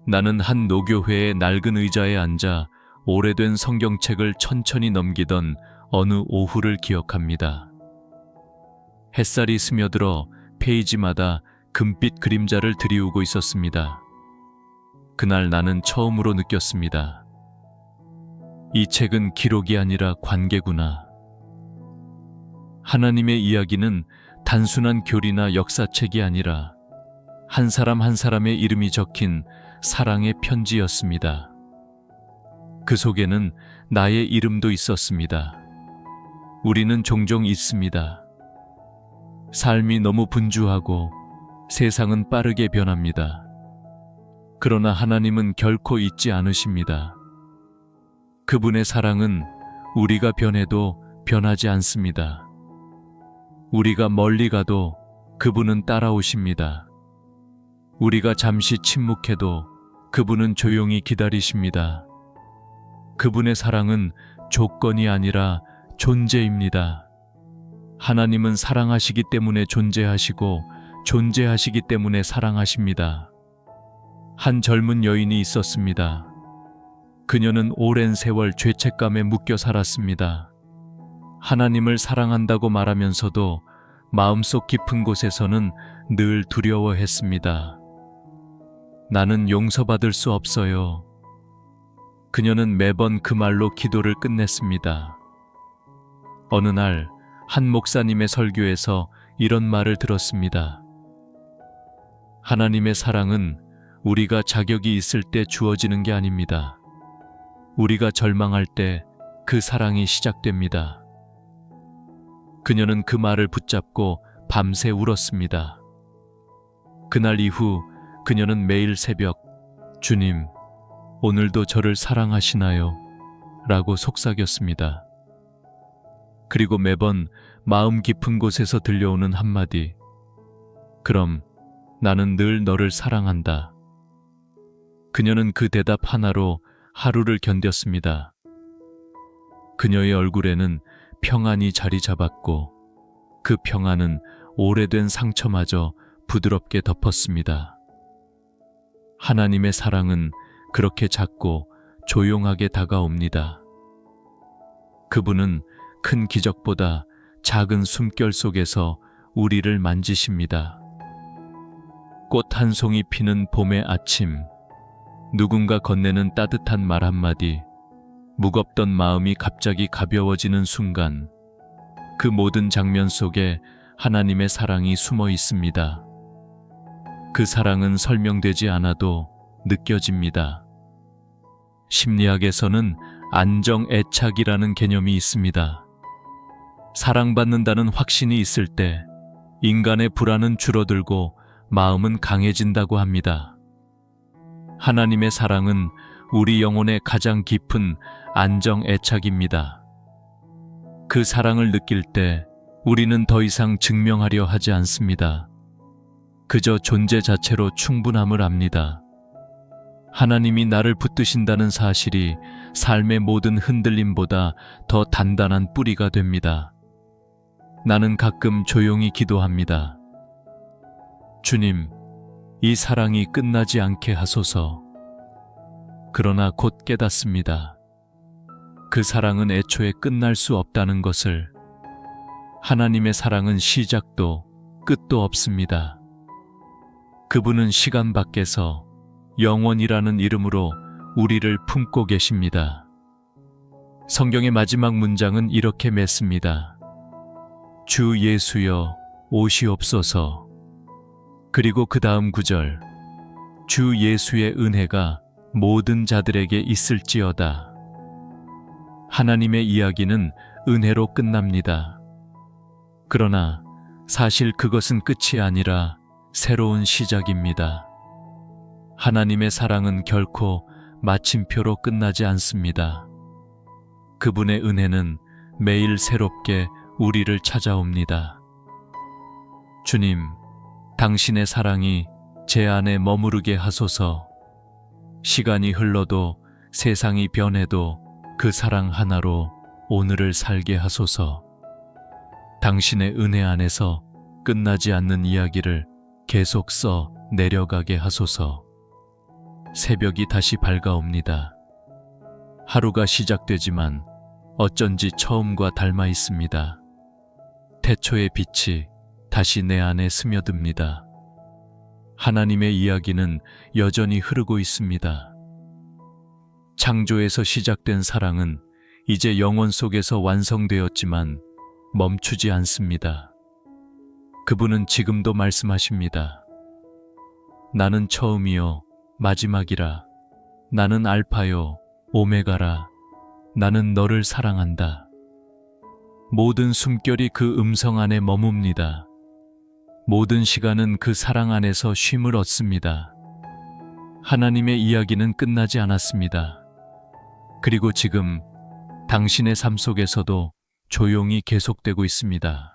나는 한 노교회의 낡은 의자에 앉아 오래된 성경책을 천천히 넘기던 어느 오후를 기억합니다. 햇살이 스며들어 페이지마다 금빛 그림자를 드리우고 있었습니다. 그날 나는 처음으로 느꼈습니다. 이 책은 기록이 아니라 관계구나. 하나님의 이야기는 단순한 교리나 역사책이 아니라 한 사람 한 사람의 이름이 적힌 사랑의 편지였습니다. 그 속에는 나의 이름도 있었습니다. 우리는 종종 잊습니다. 삶이 너무 분주하고 세상은 빠르게 변합니다. 그러나 하나님은 결코 잊지 않으십니다. 그분의 사랑은 우리가 변해도 변하지 않습니다. 우리가 멀리 가도 그분은 따라오십니다. 우리가 잠시 침묵해도 그분은 조용히 기다리십니다. 그분의 사랑은 조건이 아니라 존재입니다. 하나님은 사랑하시기 때문에 존재하시고 존재하시기 때문에 사랑하십니다. 한 젊은 여인이 있었습니다. 그녀는 오랜 세월 죄책감에 묶여 살았습니다. 하나님을 사랑한다고 말하면서도 마음속 깊은 곳에서는 늘 두려워했습니다. 나는 용서받을 수 없어요. 그녀는 매번 그 말로 기도를 끝냈습니다. 어느 날 한 목사님의 설교에서 이런 말을 들었습니다. 하나님의 사랑은 우리가 자격이 있을 때 주어지는 게 아닙니다. 우리가 절망할 때 그 사랑이 시작됩니다. 그녀는 그 말을 붙잡고 밤새 울었습니다. 그날 이후 그녀는 매일 새벽 주님, 오늘도 저를 사랑하시나요? 라고 속삭였습니다. 그리고 매번 마음 깊은 곳에서 들려오는 한마디, 그럼 나는 늘 너를 사랑한다. 그녀는 그 대답 하나로 하루를 견뎠습니다. 그녀의 얼굴에는 평안이 자리 잡았고 그 평안은 오래된 상처마저 부드럽게 덮었습니다. 하나님의 사랑은 그렇게 작고 조용하게 다가옵니다. 그분은 큰 기적보다 작은 숨결 속에서 우리를 만지십니다. 꽃 한 송이 피는 봄의 아침, 누군가 건네는 따뜻한 말 한마디, 무겁던 마음이 갑자기 가벼워지는 순간, 그 모든 장면 속에 하나님의 사랑이 숨어 있습니다. 그 사랑은 설명되지 않아도 느껴집니다. 심리학에서는 안정애착이라는 개념이 있습니다. 사랑받는다는 확신이 있을 때 인간의 불안은 줄어들고 마음은 강해진다고 합니다. 하나님의 사랑은 우리 영혼의 가장 깊은 안정애착입니다. 그 사랑을 느낄 때 우리는 더 이상 증명하려 하지 않습니다. 그저 존재 자체로 충분함을 압니다. 하나님이 나를 붙드신다는 사실이 삶의 모든 흔들림보다 더 단단한 뿌리가 됩니다. 나는 가끔 조용히 기도합니다. 주님, 이 사랑이 끝나지 않게 하소서. 그러나 곧 깨닫습니다. 그 사랑은 애초에 끝날 수 없다는 것을. 하나님의 사랑은 시작도 끝도 없습니다. 그분은 시간 밖에서 영원이라는 이름으로 우리를 품고 계십니다. 성경의 마지막 문장은 이렇게 맺습니다. 주 예수여 오시옵소서. 그리고 그 다음 구절, 주 예수의 은혜가 모든 자들에게 있을지어다. 하나님의 이야기는 은혜로 끝납니다. 그러나 사실 그것은 끝이 아니라 새로운 시작입니다. 하나님의 사랑은 결코 마침표로 끝나지 않습니다. 그분의 은혜는 매일 새롭게 우리를 찾아옵니다. 주님, 당신의 사랑이 제 안에 머무르게 하소서. 시간이 흘러도 세상이 변해도 그 사랑 하나로 오늘을 살게 하소서. 당신의 은혜 안에서 끝나지 않는 이야기를 계속 써 내려가게 하소서. 새벽이 다시 밝아옵니다. 하루가 시작되지만 어쩐지 처음과 닮아 있습니다. 태초의 빛이 다시 내 안에 스며듭니다. 하나님의 이야기는 여전히 흐르고 있습니다. 창조에서 시작된 사랑은 이제 영원 속에서 완성되었지만 멈추지 않습니다. 그분은 지금도 말씀하십니다. 나는 처음이요 마지막이라. 나는 알파요 오메가라. 나는 너를 사랑한다. 모든 숨결이 그 음성 안에 머뭅니다. 모든 시간은 그 사랑 안에서 쉼을 얻습니다. 하나님의 이야기는 끝나지 않았습니다. 그리고 지금 당신의 삶 속에서도 조용히 계속되고 있습니다.